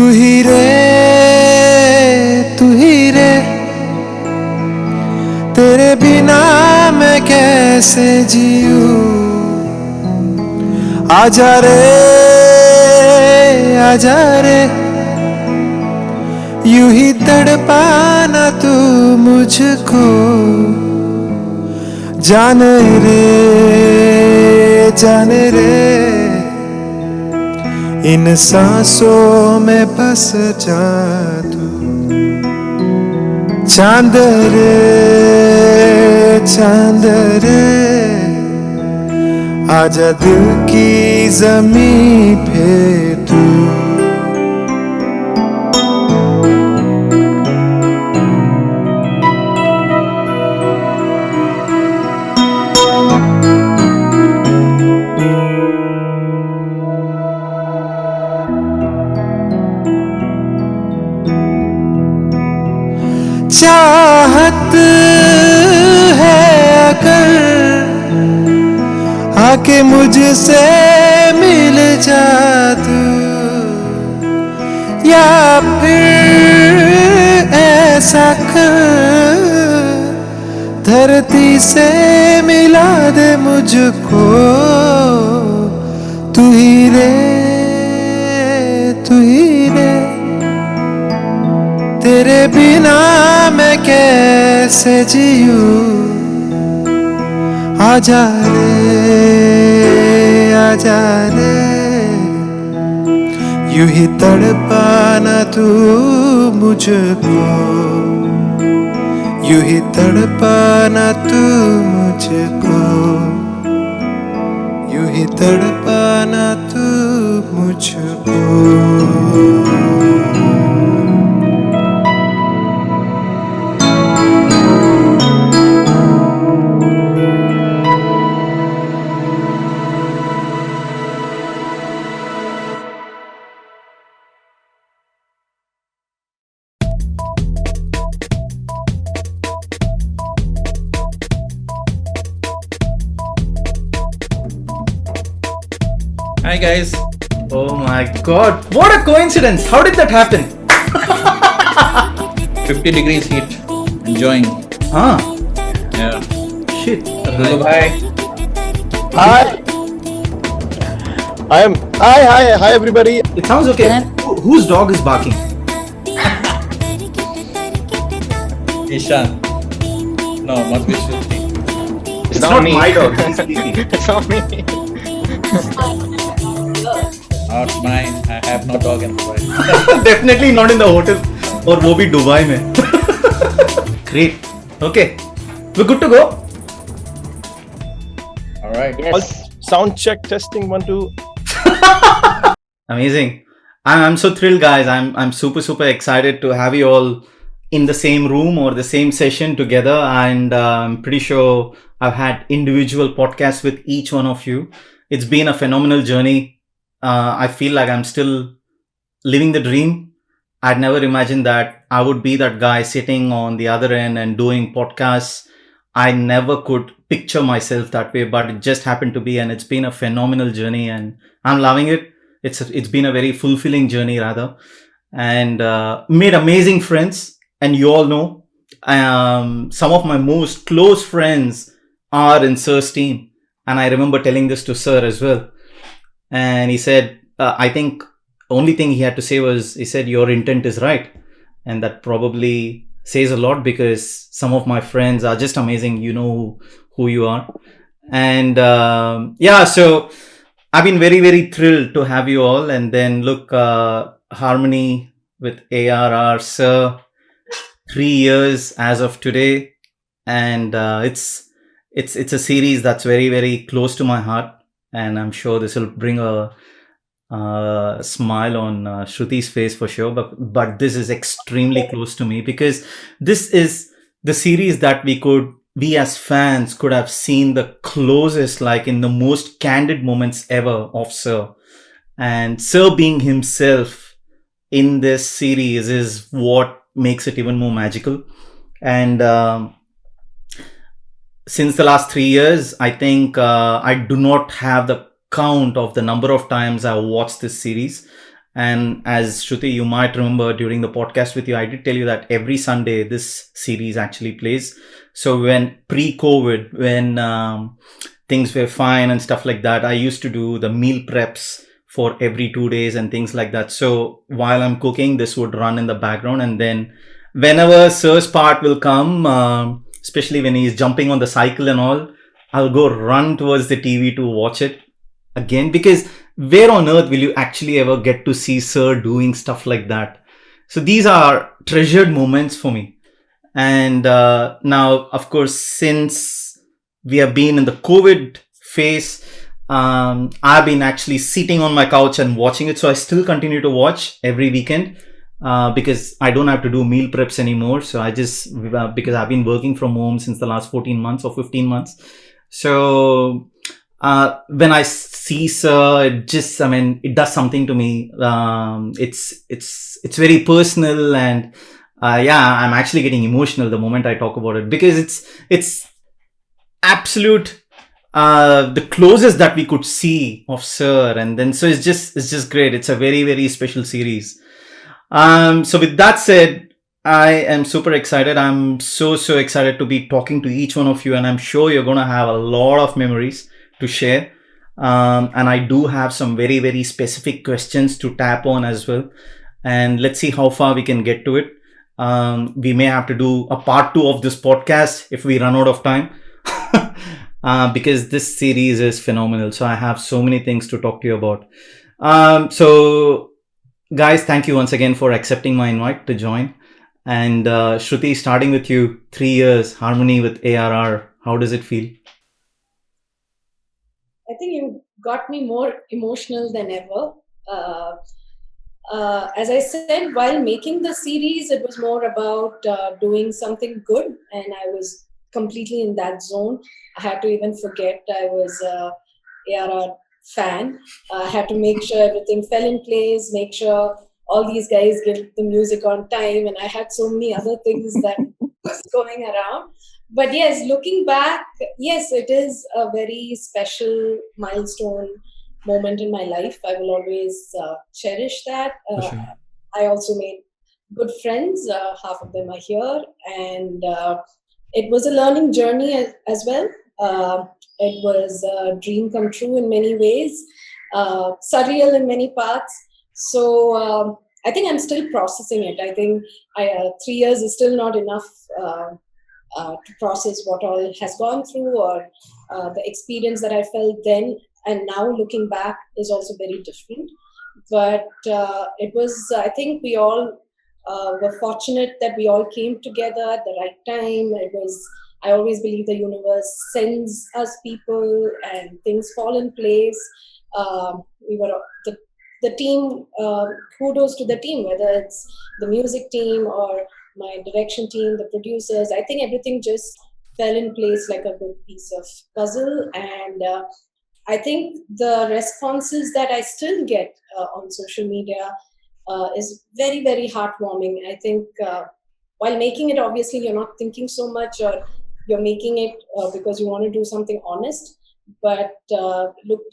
तू ही रे तेरे बिना मैं कैसे जीऊं। आजा रे यूं ही तड़पाना तू मुझको। जाने रे इन सांसों में बस जा तू। चांद रे आजा दिल की ज़मीं पे तू। चाहत है अगर आके मुझसे मिल जा तू, या फिर ऐसा कर धरती से मिला दे मुझको। तू ही रे तेरे बिना मैं कैसे जीऊं। आजा रे यूं ही तड़पाना तू मुझको। यूं ही तड़पाना तू मुझको। यूं ही तड़पाना तू मुझको। Hi guys. Oh my god, what a coincidence. How did that happen? 50 degrees heat. Enjoying. Huh? Yeah. Shit. Hello, bye. Hi. Hi everybody. It sounds okay. Whose dog is barking? Ishan. No, must be Shruti. It's not me. my dog. He's sleeping. It's not me. Not mine. I have no dog in Dubai. Definitely not in the hotel. और वो भी Dubai में. Great. Okay. We're good to go. All right. Yes. Sound check testing 1 2. Amazing. I'm so thrilled, guys. I'm super excited to have you all in the same room or the same session together, and I'm pretty sure I've had individual podcasts with each one of you. It's been a phenomenal journey. I feel like I'm still living the dream. I'd never imagined that I would be that guy sitting on the other end and doing podcasts. I never could picture myself that way, but it just happened to be, and it's been a phenomenal journey, and I'm loving it. It's been a very fulfilling journey rather, and made amazing friends. And you all know, some of my most close friends are in Sir's team, and I remember telling this to Sir as well. And he said, I think only thing he had to say was, he said, your intent is right. And that probably says a lot, because some of my friends are just amazing. You know who you are. And so I've been very thrilled to have you all. And then look, Harmony with ARR, Sir, 3 years as of today. And it's a series that's very close to my heart. And I'm sure this will bring a smile on Shruti's face for sure. But this is extremely close to me, because this is the series that we as fans could have seen the closest, like in the most candid moments ever of Sir. And Sir being himself in this series is what makes it even more magical. And since the last 3 years, I think I do not have the count of the number of times I watched this series. And as Shruti, you might remember during the podcast with you, I did tell you that every Sunday this series actually plays. So when pre-COVID, when things were fine and stuff like that, I used to do the meal preps for every 2 days and things like that. So while I'm cooking, this would run in the background, and then whenever Sir's part will come, especially when he's jumping on the cycle and all, I'll go run towards the TV to watch it again, because where on earth will you actually ever get to see Sir doing stuff like that? So these are treasured moments for me. And now, of course, since we have been in the COVID phase, I've been actually sitting on my couch and watching it. So I still continue to watch every weekend because I don't have to do meal preps anymore. So I just, because I've been working from home since the last 14 months or 15 months. So when I see Sir, it just, I mean, it does something to me. It's very personal, and yeah, I'm actually getting emotional the moment I talk about it, because it's absolute the closest that we could see of Sir, and then so it's just great. It's a very, very special series. So with that said, I am super excited. I'm so excited to be talking to each one of you, and I'm sure you're gonna have a lot of memories to share. And I do have some very, very specific questions to tap on as well. And let's see how far we can get to it. We may have to do a part 2 of this podcast if we run out of time. Because this series is phenomenal. So I have so many things to talk to you about. So guys, thank you once again for accepting my invite to join. And Shruti, starting with you, 3 years, harmony with ARR, how does it feel? I think you got me more emotional than ever. As I said, while making the series, it was more about doing something good, and I was completely in that zone. I had to even forget I was a ARR fan. I had to make sure everything fell in place, make sure all these guys give the music on time, and I had so many other things that was going around. But yes, looking back, yes, it is a very special milestone moment in my life. I will always cherish that. I also made good friends. Half of them are here, and it was a learning journey as well. It was a dream come true in many ways, surreal in many parts. So I think I'm still processing it. I think 3 years is still not enough to process what all has gone through, or the experience that I felt then and now looking back is also very different. But it was, I think we all were fortunate that we all came together at the right time. It was, I always believe the universe sends us people and things fall in place. We were the team, kudos to the team, whether it's the music team or my direction team, the producers. I think everything just fell in place like a good piece of puzzle. And I think the responses that I still get on social media is very, very heartwarming. I think while making it, obviously, you're not thinking so much, or you're making it because you want to do something honest. But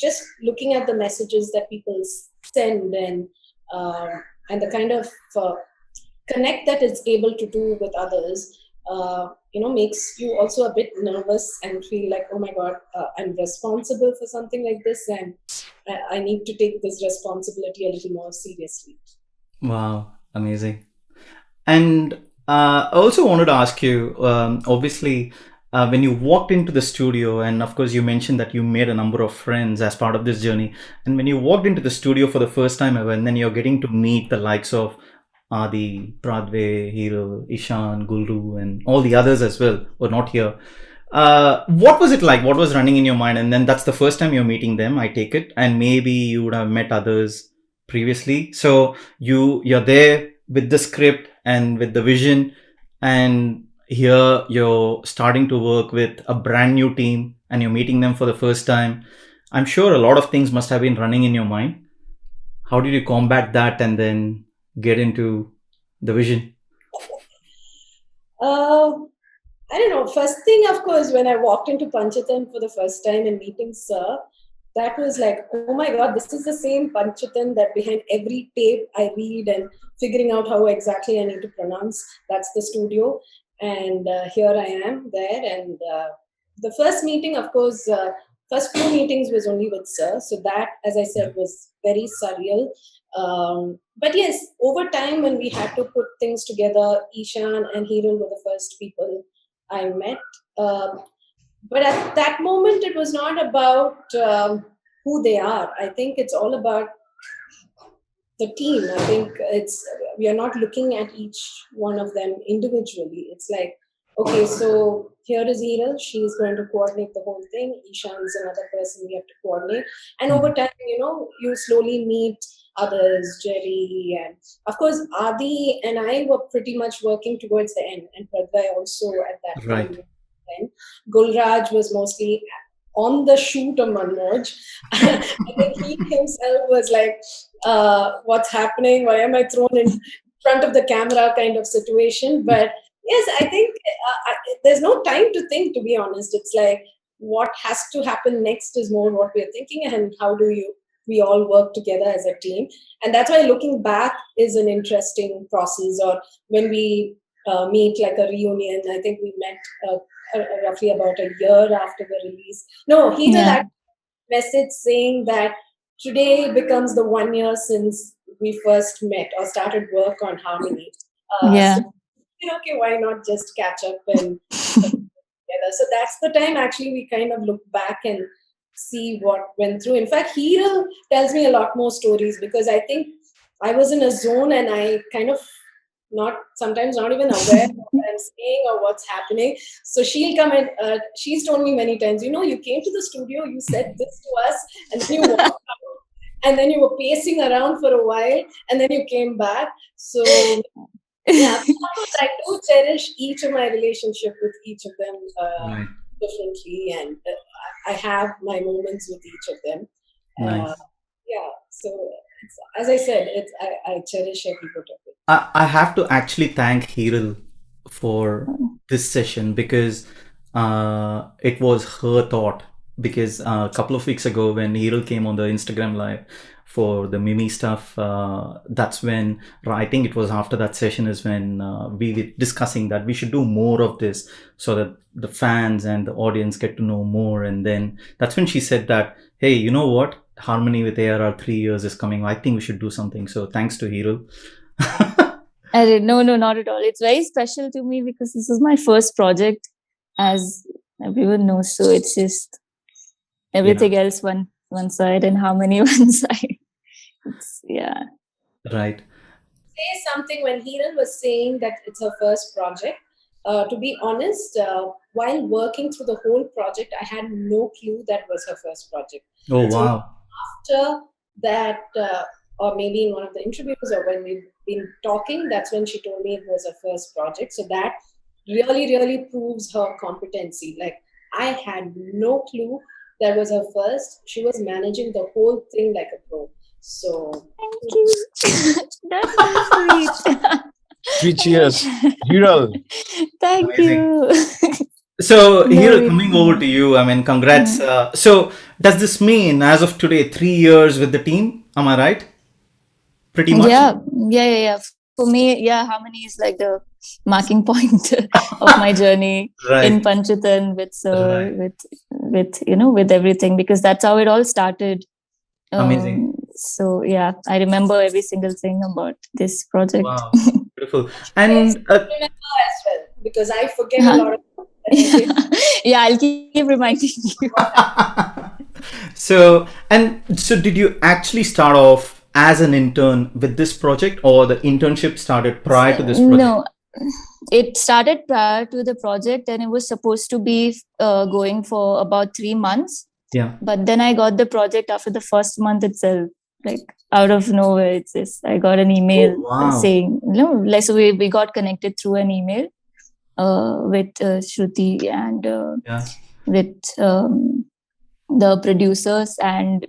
just looking at the messages that people send, and the kind of connect that it's able to do with others, makes you also a bit nervous and feel like, oh my God, I'm responsible for something like this, and I need to take this responsibility a little more seriously. Wow, amazing. And I also wanted to ask you, obviously, when you walked into the studio, and of course you mentioned that you made a number of friends as part of this journey, and when you walked into the studio for the first time ever, and then you're getting to meet the likes of Adi, Pradve, Hero, Ishan, Gulru, and all the others as well, were not here. What was it like? What was running in your mind? And then that's the first time you're meeting them, I take it, and maybe you would have met others previously. So you're there with the script and with the vision, and here you're starting to work with a brand new team, and you're meeting them for the first time. I'm sure a lot of things must have been running in your mind. How did you combat that and then get into the vision? I don't know. First thing, of course, when I walked into Panchatam for the first time and meeting Sir, that was like, oh my God, this is the same Panchatan that behind every tape I read and figuring out how exactly I need to pronounce. That's the studio. And here I am there. And the first meeting, of course, first few meetings was only with Sir. So that, as I said, was very surreal. But yes, over time, when we had to put things together, Ishan and Hiral were the first people I met. But at that moment, it was not about who they are. I think it's all about the team. I think we are not looking at each one of them individually. It's like, okay, so here is Hiral. She's going to coordinate the whole thing. Ishan's another person we have to coordinate. And over time, you slowly meet others, Jerry, and of course, Adi and I were pretty much working towards the end, and Pradvai also at that Right. time. Then Gulraj was mostly on the shoot of Manoj. I think he himself was like, what's happening? Why am I thrown in front of the camera kind of situation? But yes, I think there's no time to think, to be honest. It's like what has to happen next is more what we're thinking, and how do we all work together as a team. And that's why looking back is an interesting process. Or when we meet like a reunion, I think we met roughly about a year after the release. No, he did that message saying that today becomes the 1 year since we first met or started work on Harmony. So, okay, why not just catch up and together? So that's the time actually we kind of look back and see what went through. In fact, Hero tells me a lot more stories, because I think I was in a zone and I kind of sometimes not even aware of what I'm saying or what's happening. So she'll come and she's told me many times, you came to the studio, you said this to us, and then you walked out, and then you were pacing around for a while, and then you came back. So yeah, I do cherish each of my relationship with each of them Right. differently, and I have my moments with each of them. Nice. Yeah, so as I said, I cherish every bit of it. I have to actually thank Hiral for this session, because it was her thought. Because a couple of weeks ago, when Hiral came on the Instagram live for the Mimi stuff, that's when, I think it was after that session, is when we were discussing that we should do more of this, so that the fans and the audience get to know more. And then that's when she said that, hey, you know what? Harmony with ARR 3 years is coming. I think we should do something. So thanks to Hiral. No, not at all. It's very special to me because this is my first project, as everyone knows. So it's just everything else one side and Harmony one side. Right. Say something when Hiral was saying that it's her first project. To be honest, while working through the whole project, I had no clue that was her first project. Oh, wow. After that, or maybe in one of the interviews, or when we've been talking, that's when she told me it was her first project. So that really, really proves her competency. Like, I had no clue that was her first. She was managing the whole thing like a pro. So thank you. That's so sweet. 3 cheers. Hiral. Thank Amazing. you. So, Hiral, coming over to you, I mean, congrats. So, does this mean, as of today, 3 years with the team? Am I right? Pretty much? Yeah. For me, Harmony is like the marking point of my journey in Panchatan with with everything, because that's how it all started. Amazing. So yeah, I remember every single thing about this project. Wow, beautiful. And remember as well, because I forget a lot of yeah, I'll keep reminding you. So did you actually start off as an intern with this project, or the internship started prior to this project? No, it started prior to the project, and it was supposed to be going for about 3 months. Yeah. But then I got the project after the first month itself, like out of nowhere. It's just, I got an email saying, so we got connected through an email with Shruti and with the producers, and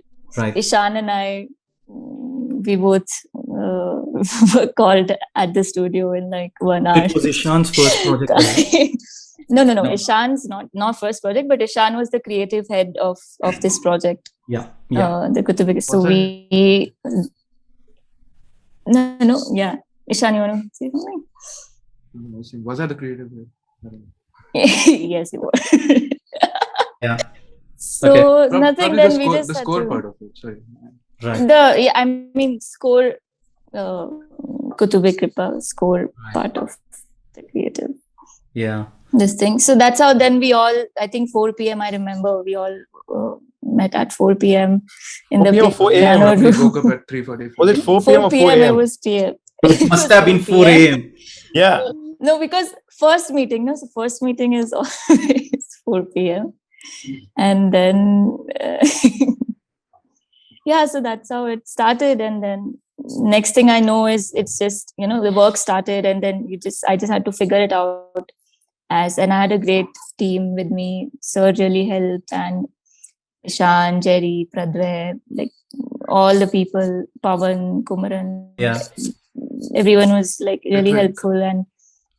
Ishan and I, we both were called at the studio in like 1 hour. It was Ishan's first project. No. No. Ishan's not first project, but Ishan was the creative head of this project. Yeah. The Kutubik. So Was we. No. Yeah. Ishan, you want to say something? Was that the creative head? Yes, you were. Yeah. So Okay. nothing. Probably Then we just the had score to. part of it. Sorry. Right. I mean score. Kutubik Kripa score part of the creative. Yeah. This thing. So that's how then we all, I think 4 p.m. I remember we all met at 4 p.m. in 4 the p.m. or 4 a.m. piano We room. woke up at 3:45. Was it 4 p.m. 4 or 4 p.m. It a.m.? was PM. It must have been 4 a.m. Yeah. No, because first meeting, no, so first meeting is always 4 p.m. And then, yeah, so that's how it started. And then next thing I know is it's just, the work started and then I just had to figure it out and I had a great team with me. Sir really helped, and Ishan, Jerry, Pradve, like all the people, Pavan, Kumaran, Yeah. everyone was like really Ritvik. helpful, and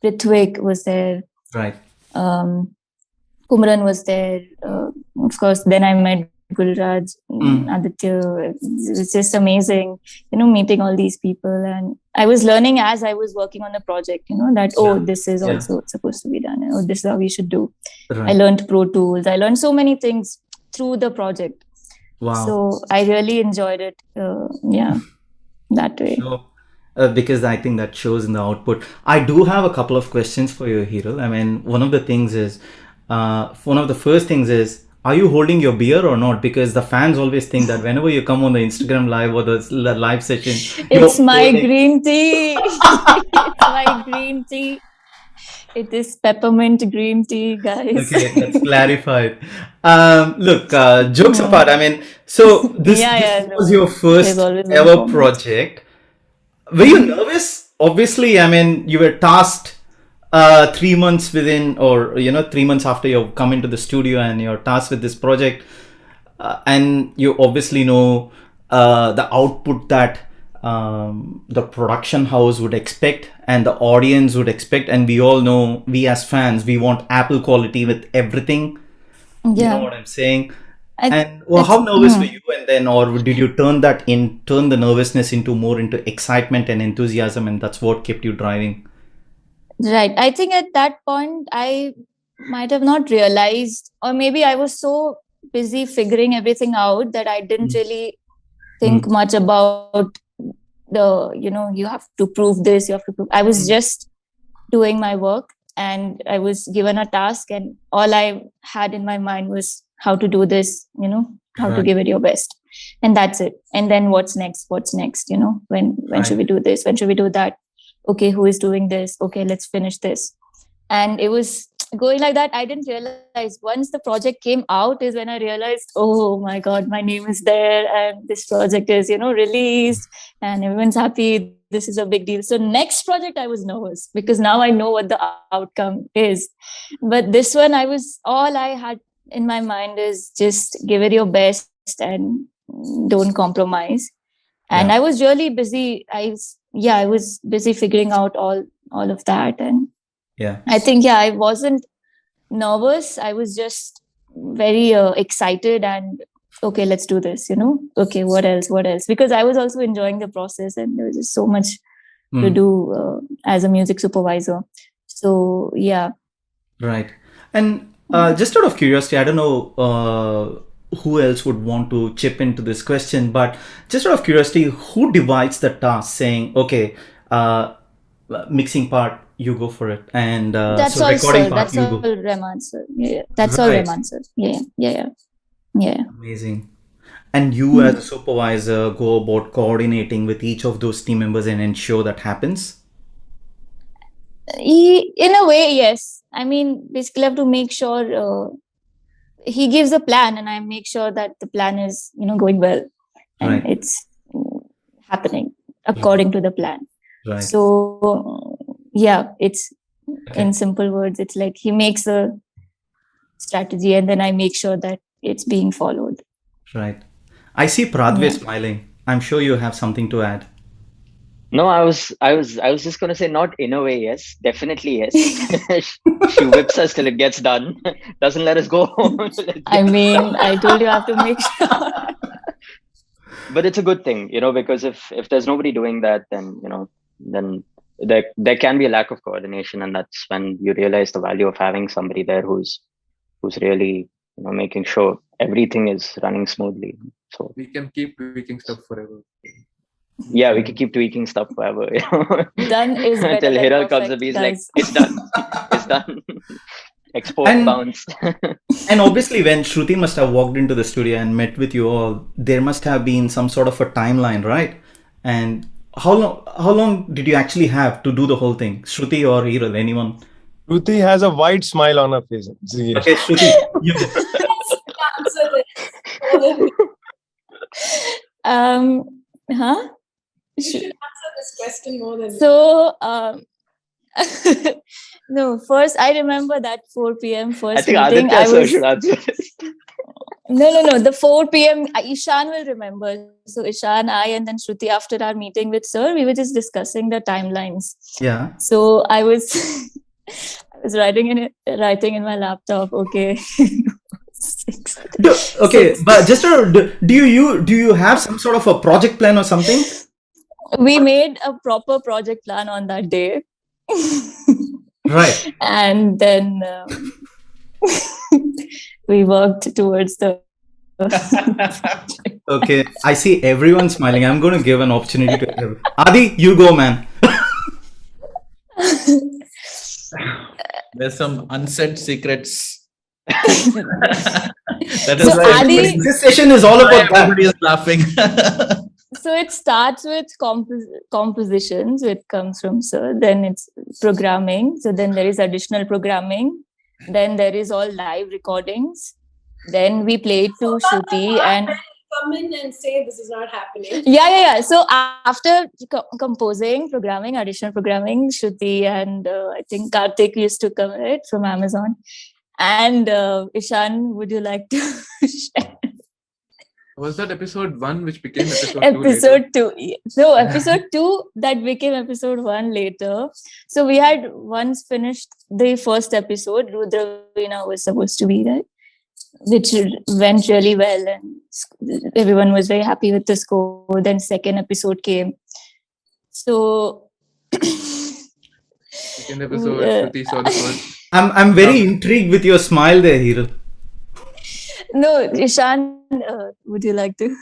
Ritvik was there. Right. Kumaran was there. Of course, then I met Gulraj, Aditya. It's just amazing, meeting all these people. And I was learning as I was working on the project, that, this is also supposed to be done. Oh, this is how we should do. Right. I learned Pro Tools. I learned so many things through the project. Wow. So I really enjoyed it. That way. So, because I think that shows in the output. I do have a couple of questions for you, Hiral. I mean, one of the first things is, are you holding your beer or not? Because the fans always think that whenever you come on the Instagram live or the live session, it's my green tea. It's my green tea. It is peppermint green tea, guys. Okay, that's clarified. Look, jokes apart, I mean, so this was your first ever project. Were you nervous? Obviously, I mean, you were tasked 3 months within, or 3 months after you've come into the studio and you're tasked with this project, and you obviously know the output that the production house would expect and the audience would expect, and we all know, we as fans, we want Apple quality with everything. You know what I'm saying? How nervous were you? And then, or did you turn the nervousness into excitement and enthusiasm, and that's what kept you driving? Right. I think at that point I might have not realized, or maybe I was so busy figuring everything out that I didn't really think much about you have to prove this, you have to prove. I was just doing my work, and I was given a task, and all I had in my mind was how to do this, how to give it your best. And that's it. And then what's next? When should we do this? When should we do that? Okay, who is doing this? Okay, let's finish this. And it was going like that. I didn't realize once the project came out is when I realized, oh my God, my name is there and this project is, released and everyone's happy. This is a big deal. So next project, I was nervous because now I know what the outcome is. But this one, all I had in my mind is just give it your best and don't compromise. And I was really busy. I was busy figuring out all of that. And I think, I wasn't nervous. I was just very excited and okay, let's do this, okay, what else? Because I was also enjoying the process and there was just so much to do as a music supervisor. So, yeah. Right. And just out of curiosity, I don't know who else would want to chip into this question, but just out of curiosity, who divides the task saying, okay, mixing part, you go for it, and that's so all recording sir. part, That's you all go. Rahman sir. Yeah, that's all Rahman sir. Yeah. Amazing. And you as a supervisor go about coordinating with each of those team members and ensure that happens? In a way, yes. I mean, basically I have to make sure he gives a plan and I make sure that the plan is, going well and it's happening according to the plan. Right. So, it's in simple words, it's like he makes a strategy and then I make sure that it's being followed. Right. I see Pradve smiling. I'm sure you have something to add. No, I was just gonna say not in a way, yes, definitely yes. She whips us till it gets done, doesn't let us go home. Let's I get mean, I told you I have to make sure. But it's a good thing, because if there's nobody doing that, then there can be a lack of coordination, and that's when you realize the value of having somebody there who's really making sure everything is running smoothly. So We can keep tweaking stuff forever. yeah, we could keep tweaking stuff forever, Done is better until than Hiral comes up, perfect, he's like, guys. it's done, it's done. Export And bounce. and obviously, when Shruti must have walked into the studio and met with you all, there must have been some sort of a timeline, right? And how long did you actually have to do the whole thing, Shruti or Hiral, anyone? Shruti has a wide smile on her face. See, Okay, Shruti, you go. Answer this more than me. Huh? You should answer this question more than me. So, no, first I remember that 4 p.m. I first think meeting. Aditya sir should answer this. No. The 4 p.m. Ishan will remember. So Ishan, I, and then Shruti, after our meeting with sir, we were just discussing the timelines. Yeah. So I was I was writing in my laptop. Okay. Okay, but just do you have some sort of a project plan or something? We made a proper project plan on that day. Right. And then we worked towards the Okay, I see everyone smiling. I'm going to give an opportunity to everyone. Adi, you go, man. There's some unsaid secrets. So Adi, This session is all about that. Everybody is laughing. so it starts with compositions, which comes from sir. Then it's programming. So then there is additional programming. Then there is all live recordings. Then we play it to Shruti and Come in and say this is not happening. yeah. So after composing, programming, additional programming, Shruti and I think Karthik used to come right from Amazon. And Ishan, would you like to share? Was that episode 1 which became episode 2? Episode 2. So episode 2 that became episode 1 later. So we had once finished the first episode. Rudravina was supposed to be there, which went really well, and everyone was very happy with the score. Then second episode came. So Second episode, Shruti saw the first. I'm very intrigued with your smile there, Hiral. no, Ishan, would you like to?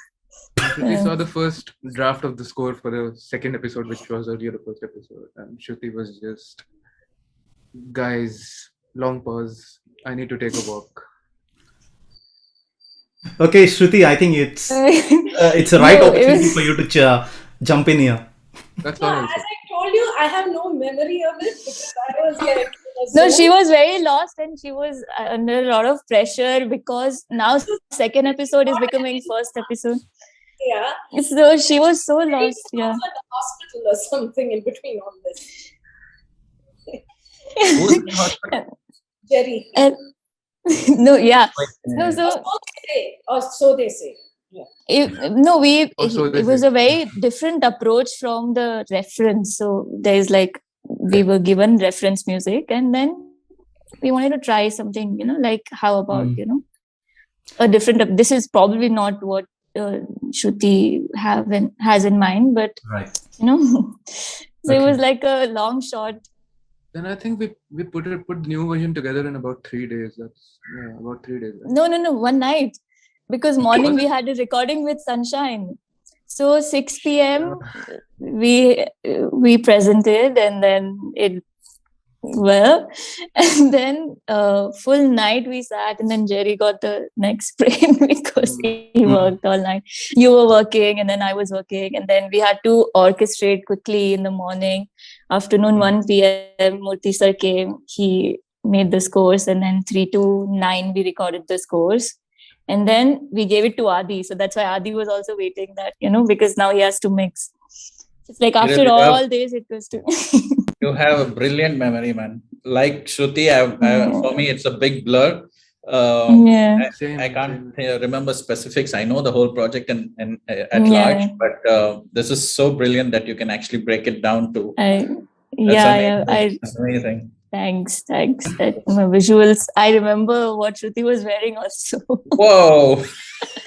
Shruti saw the first draft of the score for the second episode, which was earlier the first episode. And Shruti was just, guys, long pause. I need to take a walk. Okay, Shruti, I think it's a right opportunity for you to jump in here. That's all Yeah, I'll as say. I told you, I have no memory of it because I was like, No, she was very lost and she was under a lot of pressure because now second episode is becoming first episode. Yeah. So she was so lost. I Yeah. was at the hospital or something in between all this. Who's in the hospital? Jerry. No, yeah. No, so So they say. Yeah. it was a very different approach from the reference. So there's like we were given reference music and then we wanted to try something, like how about a different. This is probably not what Shruti has in mind, but Right. So it was like a long shot. Then I think we put the new version together in about 3 days. That's about 3 days. Right? No, one night. Because morning we had a recording with Sunshine. So 6 p.m. we presented and then and then full night we sat and then Jerry got the neck sprain because he worked all night. You were working and then I was working and then we had to orchestrate quickly in the morning. Afternoon 1 p.m. Murthy sir came. He made the scores and then 3 to 9 we recorded the scores. And then we gave it to Adi. So that's why Adi was also waiting that, because now he has to mix. It's like after all days, it was to... You have a brilliant memory, man. Like Shruti, for me, it's a big blur. Yeah. I can't remember specifics. I know the whole project and at Yeah. large, but this is so brilliant that you can actually break it down to. That's amazing. Thanks. That my visuals. I remember what Shruti was wearing also. Whoa!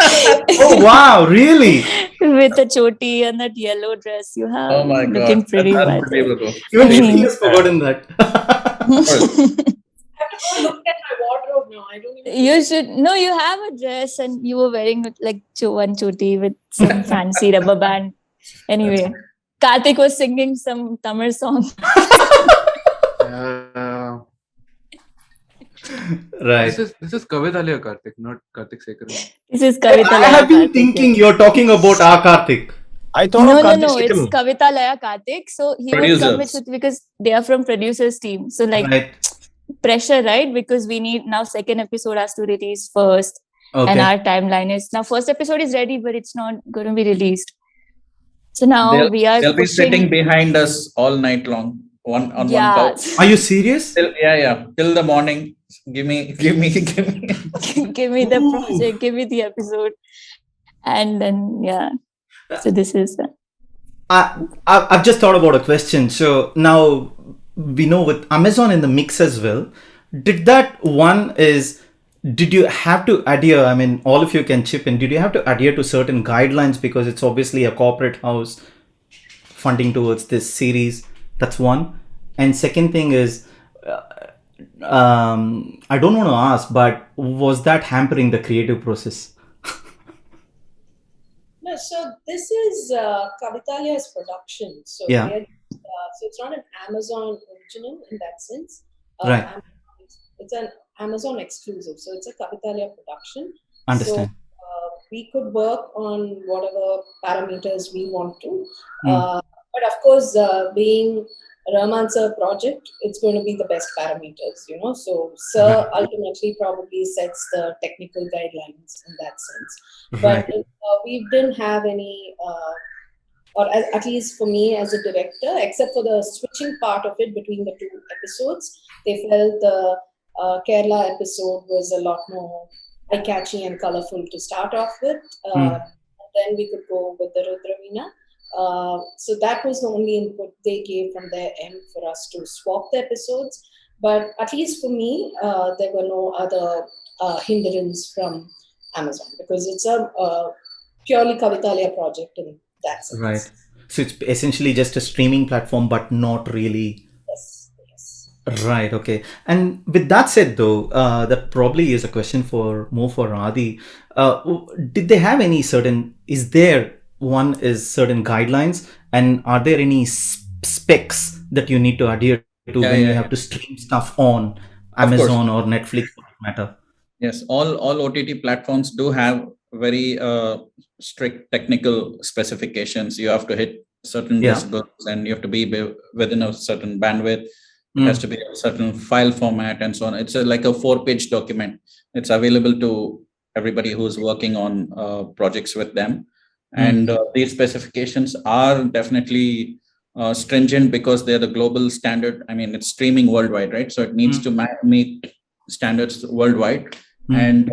Oh wow! Really? With the choti and that yellow dress you have. Oh my God! Looking pretty That's bad. unbelievable. Even Shruti has forgotten that. I have to go look at my wardrobe now. I don't even. You should. No, you have a dress and you were wearing like one choti with some fancy rubber band. Anyway, Karthik was singing some Tamil song. Right. This is Kavithalaya Karthik, not Karthik Sekar. This is Kavithalaya. I have been thinking you're talking about our Karthik. I thought No, it's Kavithalaya Karthik. So he would come with because they are from producers team. So pressure, right? Because we need now second episode has to release first. Okay. And our timeline is now first episode is ready, but it's not going to be released. So now they'll be sitting behind us all night long. One couch. Are you serious? Till the morning. Give me. Give me the project. Give me the episode, and then So this is. I've just thought about a question. So now we know with Amazon in the mix as well. Did you have to adhere? I mean, all of you can chip in. Did you have to adhere to certain guidelines because it's obviously a corporate house funding towards this series? That's one. And second thing is, I don't want to ask, but was that hampering the creative process? No, so this is Kavithalya's production. So so it's not an Amazon original in that sense. Right. It's an Amazon exclusive. So it's a Kavithalya production. Understand. So we could work on whatever parameters we want to. But of course, being Rahman's project, it's going to be the best parameters, So Sir ultimately probably sets the technical guidelines in that sense. But we didn't have any, or at least for me as a director, except for the switching part of it between the two episodes, they felt the Kerala episode was a lot more eye-catchy and colorful to start off with. And then we could go with the Rudravina. So that was the only input they gave from their end for us to swap the episodes. But at least for me, there were no other hindrance from Amazon because it's a purely Kavithalya project in that sense. Right. So it's essentially just a streaming platform, but not really. Yes. Right. Okay. And with that said, though, that probably is a question more for Adi. Did they have any certain? Is there certain guidelines, and are there any specs that you need to adhere to when you have to stream stuff on Amazon or Netflix for that matter? Yes, all OTT platforms do have very strict technical specifications. You have to hit certain decibels, and you have to be within a certain bandwidth. It has to be a certain file format and so on. It's like a 4-page document. It's available to everybody who's working on projects with them. And these specifications are definitely stringent because they're the global standard. I mean, it's streaming worldwide, right? So it needs to meet standards worldwide. And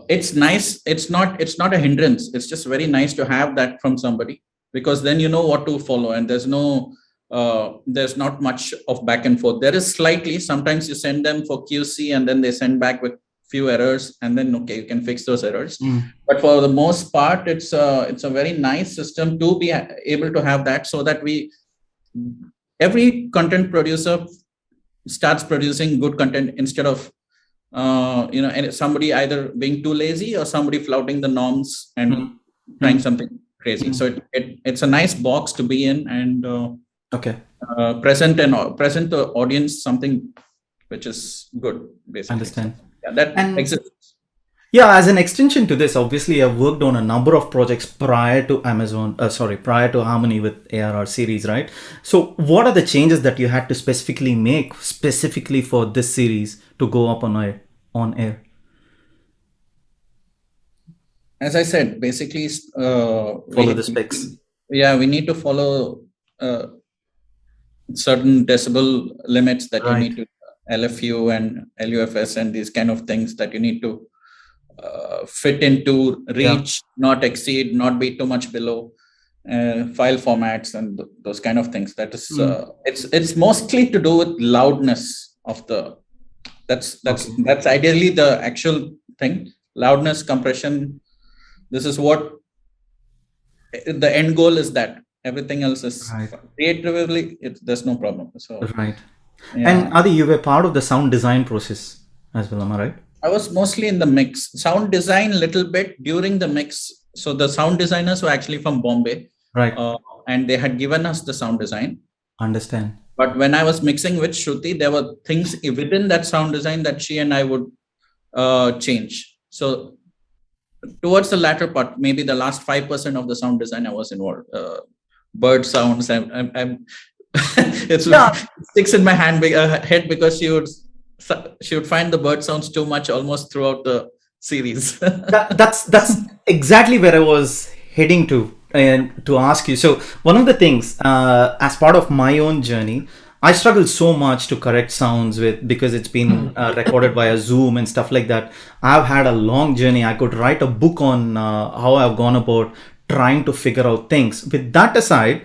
it's nice. It's not a hindrance. It's just very nice to have that from somebody because then you know what to follow, and there's not much of back and forth. There is slightly. Sometimes you send them for QC, and then they send back with few errors, and then you can fix those errors. But for the most part, it's a very nice system to be able to have that, so that every content producer starts producing good content instead of and somebody either being too lazy or somebody flouting the norms and trying something crazy. So it's a nice box to be in and present the audience something which is good, basically. Understand. That exists. Yeah, as an extension to this, obviously I've worked on a number of projects prior to prior to Harmony with ARR series, right? So what are the changes that you had to specifically make specifically for this series to go up on air? As I said, basically follow the specs. We need to follow certain decibel limits that you need to LFU and LUFS and these kind of things that you need to fit into, reach, not exceed, not be too much below, file formats and those kind of things. That is, it's mostly to do with loudness of the. That's ideally the actual thing. Loudness, compression. This is what the end goal is. That everything else is creatively. There's no problem. So right. Yeah. And Adi, you were part of the sound design process as well, am I right? I was mostly in the mix. Sound design little bit during the mix. So the sound designers were actually from Bombay. Right. And they had given us the sound design. Understand. But when I was mixing with Shruti, there were things within that sound design that she and I would change. So towards the latter part, maybe the last 5% of the sound design I was involved. Bird sounds. I'm it sticks in my head because she would find the bird sounds too much almost throughout the series. That's exactly where I was heading to, and to ask you. So one of the things, as part of my own journey, I struggle so much to correct sounds because it's been recorded via Zoom and stuff like that. I've had a long journey. I could write a book on how I've gone about trying to figure out things. With that aside,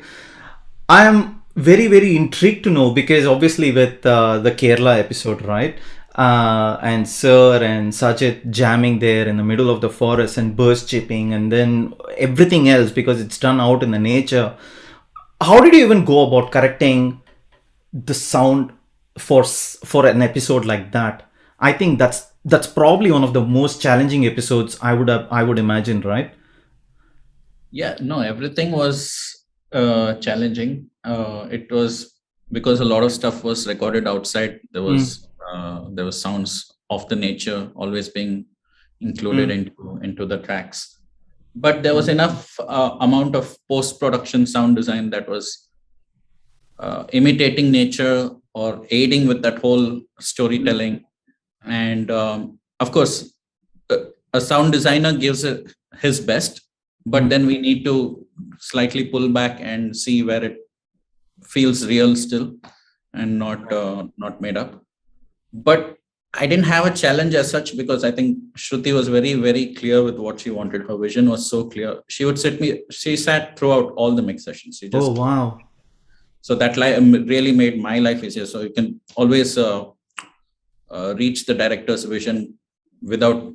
I am very, very intrigued to know, because obviously with the Kerala episode, right? And Sir and Sajid jamming there in the middle of the forest and birds chirping, and then everything else because it's done out in the nature. How did you even go about correcting the sound for an episode like that? I think that's probably one of the most challenging episodes I would imagine, right? Yeah, no, everything was challenging. It was because a lot of stuff was recorded outside. There was sounds of the nature always being included into the tracks, but there was enough amount of post-production sound design that was imitating nature or aiding with that whole storytelling. And of course, a sound designer gives it his best, but then we need to slightly pull back and see where it feels real still and not made up. But I didn't have a challenge as such, because I think Shruti was very, very clear with what she wanted. Her vision was so clear. She sat throughout all the mix sessions. Oh, wow. So that really made my life easier. So you can always reach the director's vision without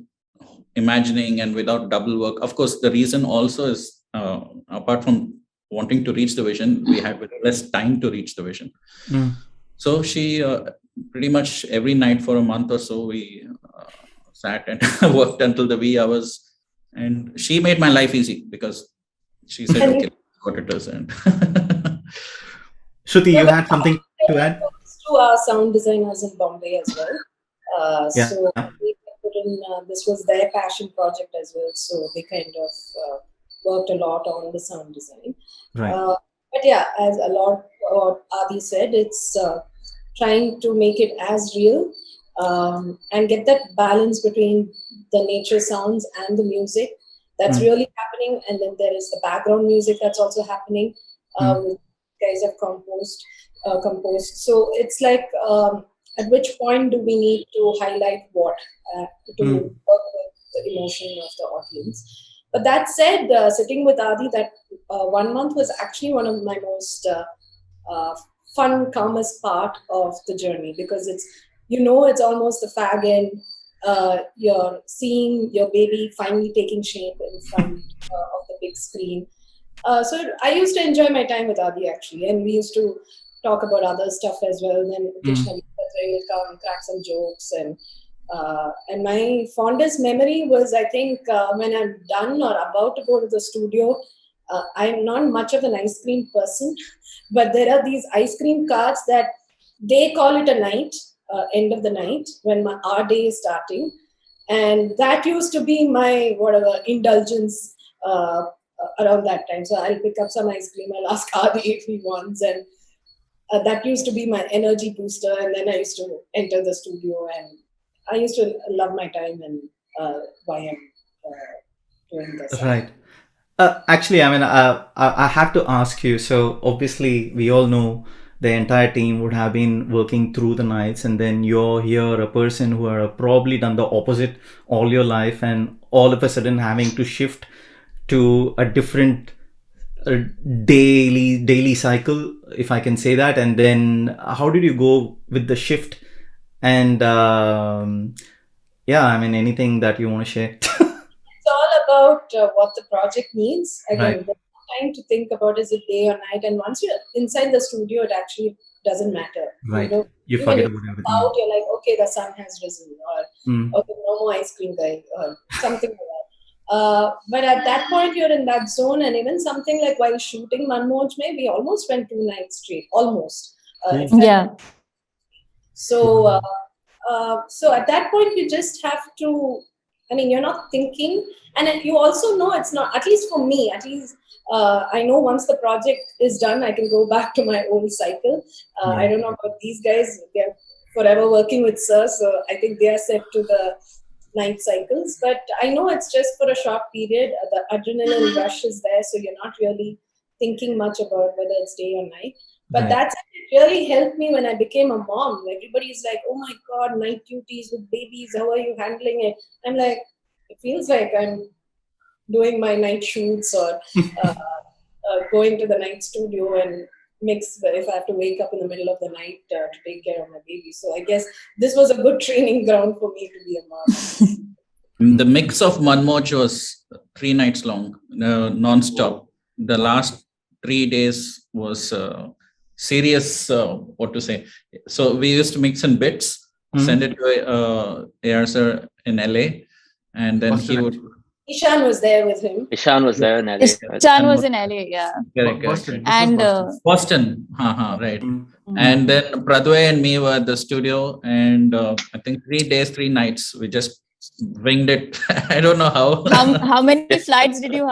imagining and without double work. Of course, the reason also is, apart from wanting to reach the vision, we had less time to reach the vision. So she pretty much every night for a month or so, we sat and worked until the wee hours, and she made my life easy because she said, okay, what it is. And Shruti, you had something to add? To our sound designers in Bombay as well. So we put in, this was their passion project as well. So they kind of worked a lot on the sound design. Right. But yeah, as a lot what Adi said, it's trying to make it as real and get that balance between the nature sounds and the music. That's really happening. And then there is the background music that's also happening. Which guys have composed. So it's like, at which point do we need to highlight what to work with the emotion of the audience? But that said, sitting with Adi, that 1 month was actually one of my most fun, calmest part of the journey, because it's almost the fag end. You're seeing your baby finally taking shape in front of the big screen. So I used to enjoy my time with Adi actually, and we used to talk about other stuff as well. Then occasionally he'll come, crack some jokes, and my fondest memory was, I think, when I'm done or about to go to the studio. I'm not much of an ice cream person, but there are these ice cream carts that they call it a night, end of the night, when our day is starting. And that used to be my indulgence around that time. So I'll pick up some ice cream, I'll ask Adi if he wants, and that used to be my energy booster. And then I used to enter the studio, and I used to love my time and why I'm doing this. Right. Actually, I mean, I have to ask you. So obviously, we all know the entire team would have been working through the nights, and then you're here, a person who are probably done the opposite all your life, and all of a sudden having to shift to a different daily cycle, if I can say that. And then how did you go with the shift? And yeah, I mean, anything that you want to share. It's all about what the project needs. Again, Right. there's no time to think about is it day or night. And once you're inside the studio, it actually doesn't matter. Right. You know, You even forget if about it's everything. out, you're like, okay, the sun has risen, or Mm. okay, no more ice cream guy, or something like that. But at that point, you're in that zone, and even something like while shooting Manmoj, we almost went 2 nights straight, almost. In fact, Yeah. so, so at that point, you just have to. I mean, you're not thinking, and then you also know it's not. At least for me, at least I know once the project is done, I can go back to my own cycle. I don't know about these guys; they're forever working with Sir, so I think they are set to the night cycles. But I know it's just for a short period. The adrenaline rush is there, so you're not really thinking much about whether it's day or night. But Right. that's it really helped me when I became a mom. Everybody's like, "Oh my God, night duties with babies. How are you handling it?" I'm like, it feels like I'm doing my night shoots or going to the night studio and mix if I have to wake up in the middle of the night to take care of my baby. So I guess this was a good training ground for me to be a mom. The mix of Manmoj was 3 nights long, non-stop. The last 3 days was serious, what to say. So we used to mix in bits, send it to AR sir in LA, and then he would. Ishan was there with him. Ishan was there in LA. Ishan was in LA, yeah. Correct. Boston. And Boston, right. And then Pradway and me were at the studio, and I think 3 days, 3 nights, we just winged it. I don't know how. How many flights did you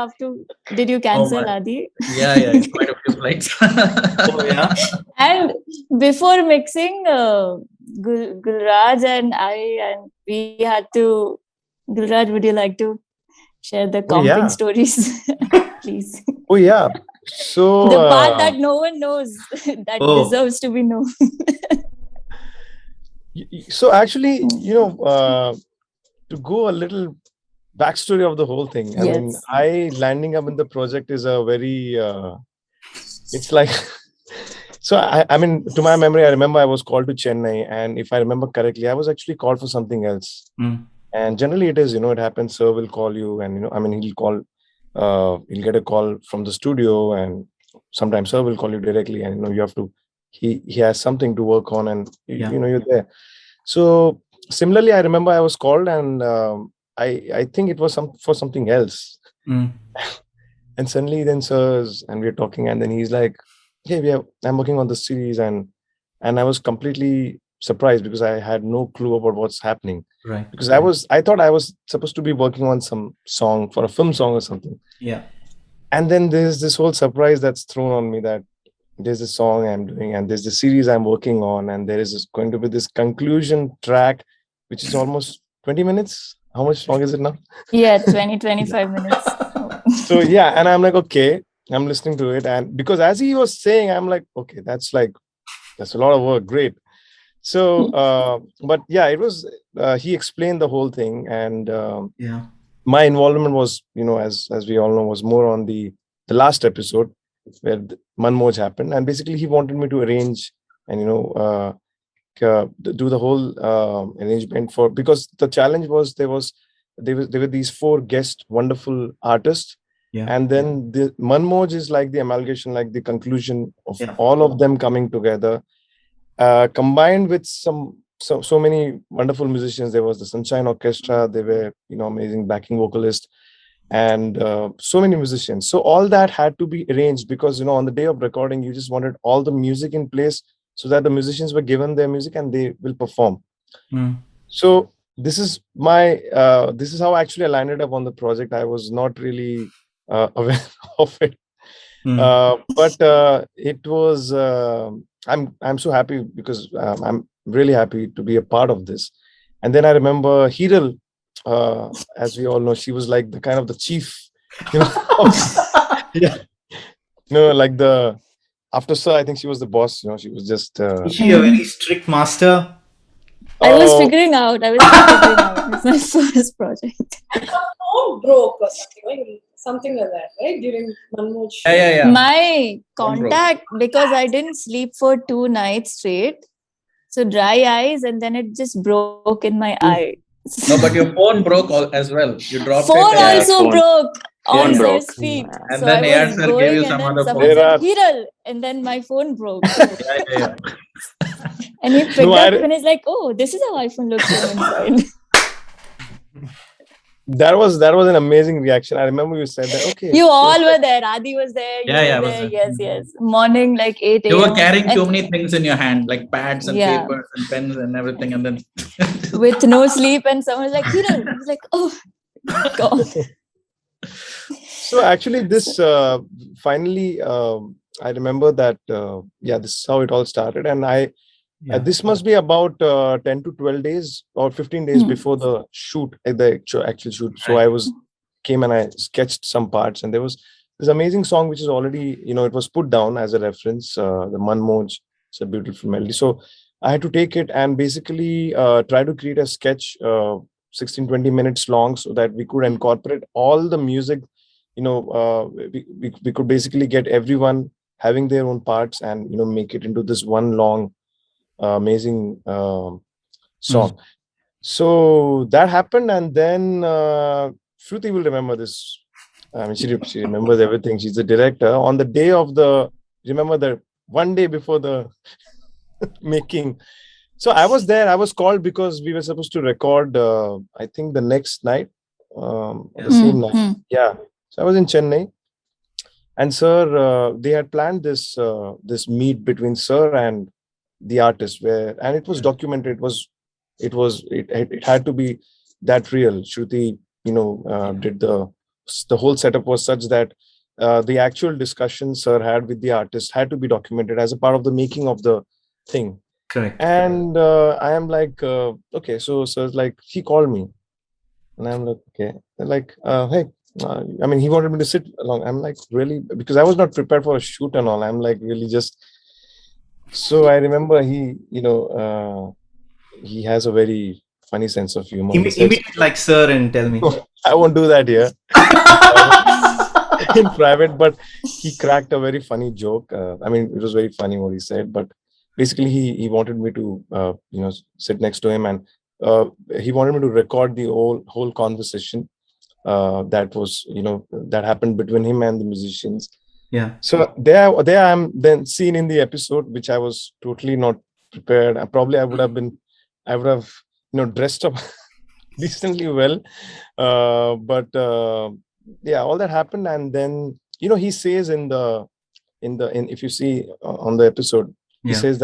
cancel, my. Adi? Yeah, quite a few flights. Oh yeah. And before mixing, Gulraj and we had to. Gulraj, would you like to share the comping stories, please? Oh yeah. So The part that no one knows that deserves to be known. So actually, to go a little backstory of the whole thing. I mean, I landing up in the project is a very. It's like. So I mean, to my memory, I remember I was called to Chennai, and if I remember correctly, I was actually called for something else. And generally, it is, it happens. Sir will call you, and I mean, he'll call. He'll get a call from the studio, and sometimes Sir will call you directly, and you have to. He has something to work on, and you're there. So similarly, I remember I was called, and I think it was for something else. And suddenly, then Sir's, and we're talking, and then he's like, "Hey, I'm working on the series," and I was completely surprised because I had no clue about what's happening. Right. Because I thought I was supposed to be working on some song for a film song or something. Yeah. And then there's this whole surprise that's thrown on me that there's a song I'm doing, and there's the series I'm working on, and there is going to be this conclusion track, which is almost 20 minutes. How much long is it now? Yeah, 25 minutes. So yeah, and I'm like, okay, I'm listening to it, and because as he was saying, I'm like, okay, that's a lot of work, great. So, but yeah, it was. He explained the whole thing, and my involvement was, as we all know, was more on the last episode where Manmoj happened, and basically he wanted me to arrange and do the whole arrangement because the challenge was there were these 4 guest wonderful artists. Yeah. And then the Manmoj is like the amalgamation, like the conclusion of all of them coming together, combined with so many wonderful musicians. There was the Sunshine Orchestra. They were, amazing backing vocalists, and so many musicians. So all that had to be arranged because, on the day of recording, you just wanted all the music in place so that the musicians were given their music and they will perform. So this is how actually I landed up on the project. I was not really aware of it, but it was. I'm so happy because I'm really happy to be a part of this. And then I remember Hiral, as we all know, she was like the kind of the chief, like the after Sir, I think she was the boss. She was just. Is she a very strict master? I was figuring out. It's my first project. Her phone broke or something, something like that, right? During Manmoj show. Yeah. My contact, because I didn't sleep for 2 nights straight. So dry eyes, and then it just broke in my eye. No, but your phone broke as well. You dropped Phone it. also phone. broke on Phone broke. Sir's feet. And So then I AR was sir gave going you and some then other someone phone. said, Hiral, and then my phone broke. Yeah. And he picked up and he's like, oh, this is how iPhone looks from inside. That was an amazing reaction. I remember you said that. Okay. You all were there. Adi was there. You Yeah, were I was there. Yes. Morning, like 8 a.m. You were carrying too many things in your hand, like pads and Yeah. papers and pens and everything. And then with no sleep, and someone was like, Hiral. I was like, oh, God. So actually, this finally, I remember that. This is how it all started, and this must be about 10 to 12 days or 15 days before the shoot, the actual shoot. So I came and I sketched some parts, and there was this amazing song which is already, it was put down as a reference. The Manmoj, it's a beautiful melody. So I had to take it and basically try to create a sketch, 16-20 minutes long, so that we could incorporate all the music. We could basically get everyone having their own parts and make it into this one long amazing song. So that happened, and then Shruti will remember this. I mean, she remembers everything. She's the director. On the day of remember the one day before the making. So I was there. I was called because we were supposed to record, I think the next night, the same night. Yeah. So I was in Chennai, and Sir, they had planned this meet between Sir and the artist, and it was documented. It had to be that real. Shruti, did the whole setup was such that the actual discussion Sir had with the artist had to be documented as a part of the making of the thing. Correct. And I am like, okay, so Sir's like, he called me, and I'm like, okay. They're like, hey. I mean, he wanted me to sit along. I'm like, really? Because I was not prepared for a shoot and all. I'm like, really just. So I remember he has a very funny sense of humor. Imitate like Sir and tell me. I won't do that here in private, but he cracked a very funny joke. I mean, it was very funny what he said, but basically he wanted me to, sit next to him, and he wanted me to record the whole conversation. That was, that happened between him and the musicians. Yeah. So there I am then seen in the episode, which I was totally not prepared. I would have, dressed up decently well. But all that happened. And then, he says if you see on the episode, he says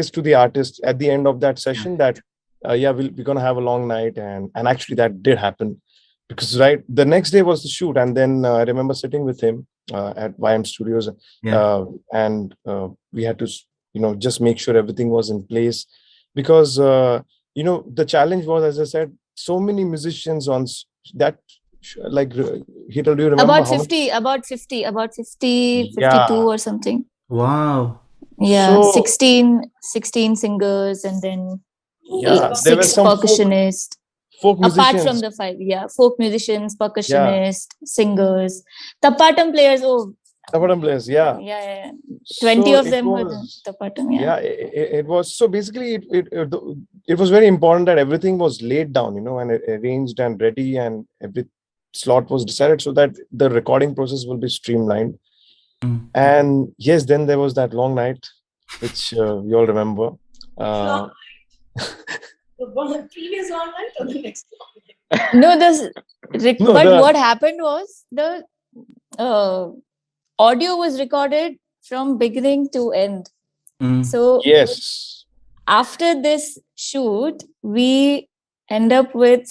to the artist at the end of that session that, we're going to have a long night. And actually that did happen. Because the next day was the shoot, and then I remember sitting with him at YM Studios, and we had to, just make sure everything was in place, because the challenge was, as I said, so many musicians on that. Like, Hiral, do you remember? About 50, 52 or something. Wow. Yeah, so, 16 singers, and then 6 percussionists. Folk musicians. Apart from the 5, folk musicians, percussionists, singers, tapatam players. Tapatam players, 20 of them were tapatam. It was, so basically it was very important that everything was laid down, and arranged and ready, and every slot was decided so that the recording process will be streamlined. And yes, then there was that long night, which we all remember. The previous long night or the next long night? What happened was the audio was recorded from beginning to end. So yes, after this shoot, we end up with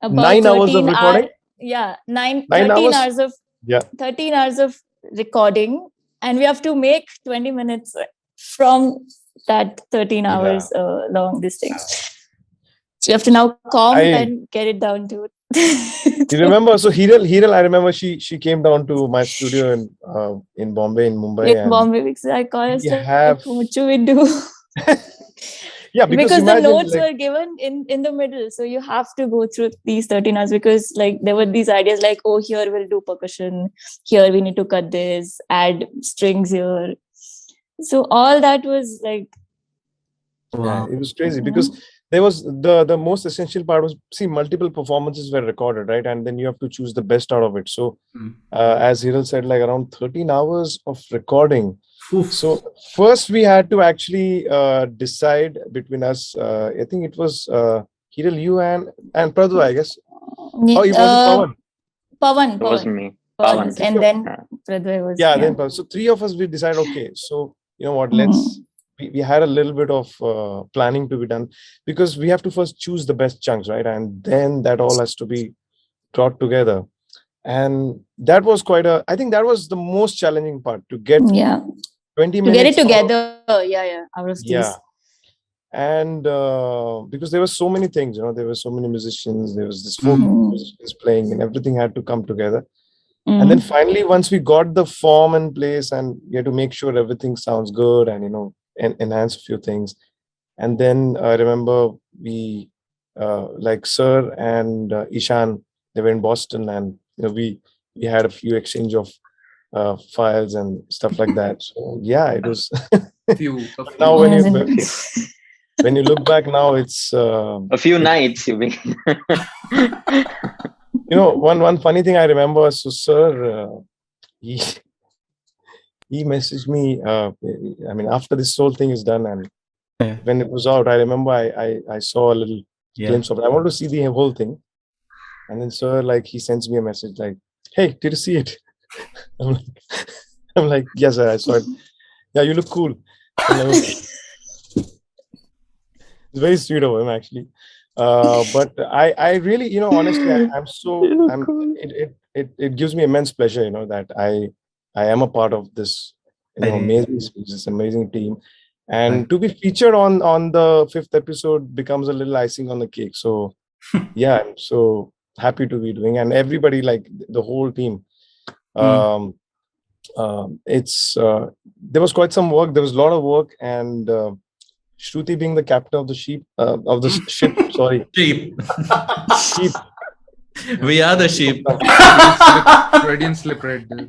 about 9 hours of recording. 13 hours of 13 hours of recording, and we have to make 20 minutes from that 13 hours long this thing. So you have to now calm I- and get it down to You remember? So Hiral, I remember she came down to my studio in Bombay, in Mumbai, in and Bombay because I called us we like, have what should we do? yeah, because the imagine, notes like, were given in the middle, so you have to go through these 13 hours because like there were these ideas like, oh, here we'll do percussion, here we need to cut this, add strings here. So all that was like, yeah, it was crazy Mhm. because there was the most essential part was, see, multiple performances were recorded, right? And then you have to choose the best out of it. So as Hiral said, like around 13 hours of recording. Oof. So first we had to actually decide between us. I think it was Hiral, you and Pradhu, I guess. Oh, it wasn't Pawan. Pawan. It wasn't me. Pawan. Pawan. And then Yeah. Pradhu was. Yeah, then Pawan. So three of us, we decided, okay, so you know what, let's we had a little bit of planning to be done because we have to first choose the best chunks, right? And then that all has to be brought together. And that was I think that was the most challenging part, to get 20 minutes. To get it together. Out of Yeah. these. And because there were so many things, you know, there were so many musicians, there was this folk musicians playing, and everything had to come together. And then finally, once we got the form in place, and you had to make sure everything sounds good and, you know, enhance a few things. And then I remember we, like Sir and Ishan, they were in Boston, and, you know, we had a few exchange of files and stuff like that. So yeah, it was. Now when you look back now, it's a few nights, you mean? You know, one funny thing I remember. So Sir, he messaged me. I mean, after this whole thing is done, and when it was out, I remember I saw a little glimpse of it. I wanted to see the whole thing, and then Sir, like, he sends me a message like, "Hey, did you see it?" I'm like, "Yes, sir, I saw it. Yeah, you look cool." It's very sweet of him, actually. But I really, you know, honestly, it gives me immense pleasure, you know, that I am a part of this, you know, this amazing team, and to be featured on the 5th episode becomes a little icing on the cake. So yeah, I'm so happy to be doing, and everybody, like the whole team. It's there was quite some work. There was a lot of work, and Shruti being the captain of the ship, sorry. Sheep. We are the sheep. Freudian slip right there.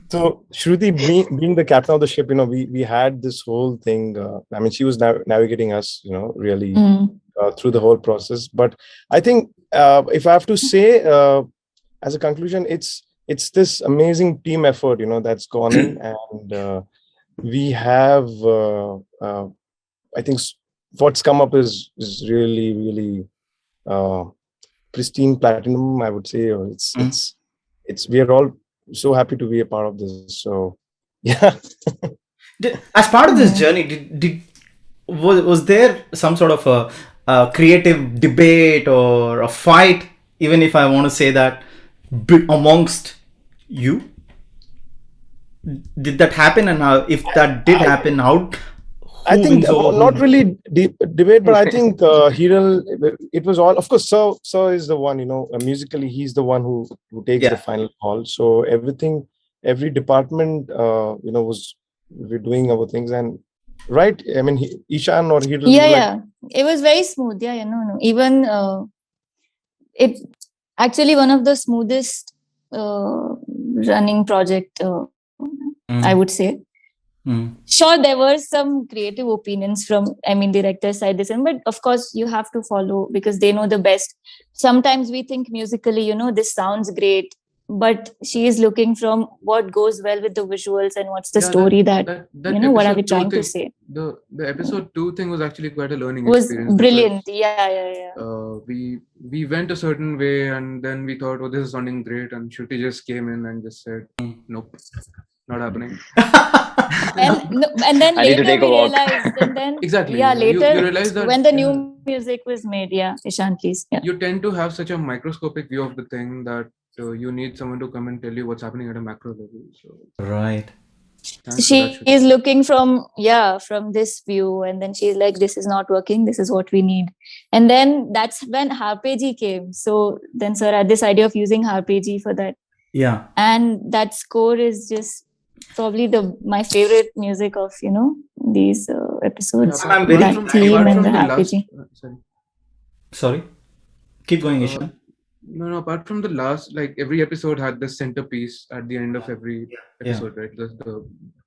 So Shruti being the captain of the ship, you know, we had this whole thing. I mean, she was navigating us, you know, really through the whole process. But I think if I have to say, as a conclusion, it's this amazing team effort, you know, that's gone in, and we have, I think what's come up is really, really pristine platinum, I would say. Or it's we are all so happy to be a part of this. So yeah. As part of this journey, was there some sort of a creative debate or a fight, even if I want to say that, amongst you? Did that happen, and how, if that did happen, how? I think not really debate, but I think Hiral, it was all, of course, Sir is the one, you know, musically, he's the one who takes the final call. So every department, you know, we're doing our things, and right, I mean, Ishan or Hiral. It was very smooth. No. Even it actually one of the smoothest running project, I would say. Sure, there were some creative opinions from, director side, but of course you have to follow because they know the best. Sometimes we think musically, you know, this sounds great, but she is looking from what goes well with the visuals and what's the story that you know, what are we trying to say. The episode 2 thing was actually quite a learning experience. Brilliant. We went a certain way, and then we thought, oh, this is sounding great, and Shruti just came in and just said, nope, not happening. and then later we realized, and then exactly, later you realize that when the new music was made, Ishan, please. You tend to have such a microscopic view of the thing that you need someone to come and tell you what's happening at a macro level. So right. She is looking from this view, and then she's like, this is not working, this is what we need. And then that's when Harpeji came. So then sir had this idea of using Harpeji for that. Yeah. And that score is just probably my favorite music of these episodes. I'm very that theme and the Harpeji. Sorry, keep going, Ishan. No, apart from the last, like every episode had the centerpiece at the end of every episode, right? The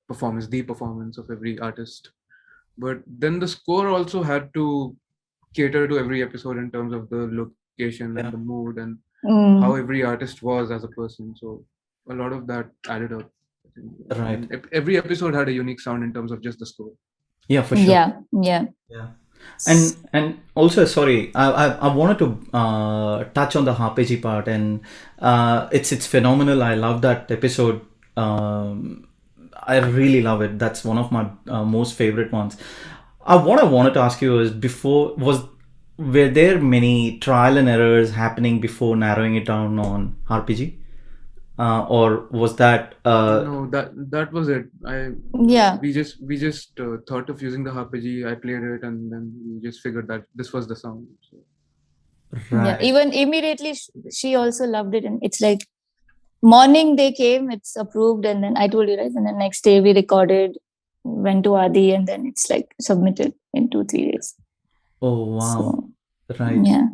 performance of every artist. But then the score also had to cater to every episode in terms of the location and the mood and how every artist was as a person. So a lot of that added up. Right. And every episode had a unique sound in terms of just the score. Yeah, for sure. Yeah. And also, sorry, I wanted to touch on the Harpeji part, and it's phenomenal. I love that episode. I really love it. That's one of my most favorite ones. What I wanted to ask you is, were there many trial and errors happening before narrowing it down on Harpeji? Or was that no, that was it. We just thought of using the Harpeji. I played it, and then we just figured that this was the sound. So. Right. Yeah, even immediately she also loved it, and it's like morning they came, it's approved, and then I told you, right, and then next day we recorded, went to Adi, and then it's like submitted in 2-3 days. Oh wow. So, right. Yeah.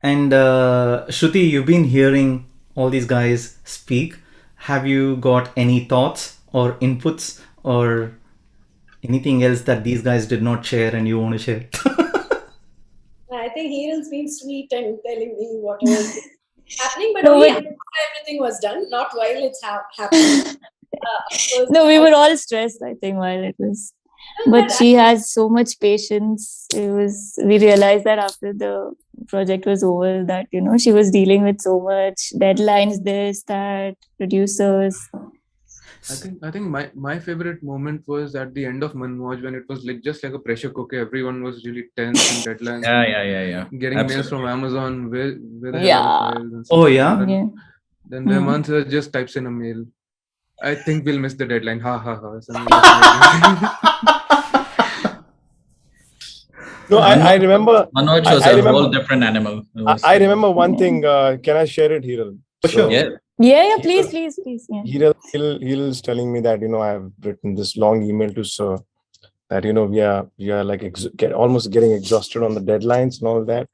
And Shruti, you've been hearing all these guys speak. Have you got any thoughts or inputs or anything else that these guys did not share and you want to share? I think Hiran's been sweet and telling me what was happening, but only after everything was done, not while it's happening. No, we were all stressed, I think, while it was. But she has so much patience. We realized that after the project was over that, she was dealing with so much deadlines, this, that, producers. I think my favorite moment was at the end of Manmoj when it was like just like a pressure cooker. Everyone was really tense and deadlines. Yeah. Getting Absolutely. mails from Amazon where the hell are the files and stuff. Oh yeah. Then Rahman sir just types in a mail. I think we'll miss the deadline. Ha ha ha. No, I remember. Manoj was a whole different animal. I remember one thing. Can I share it, Hiral? For sure. Yeah. Please. Yeah. Hiral is telling me that I have written this long email to Sir that we are like almost getting exhausted on the deadlines and all that,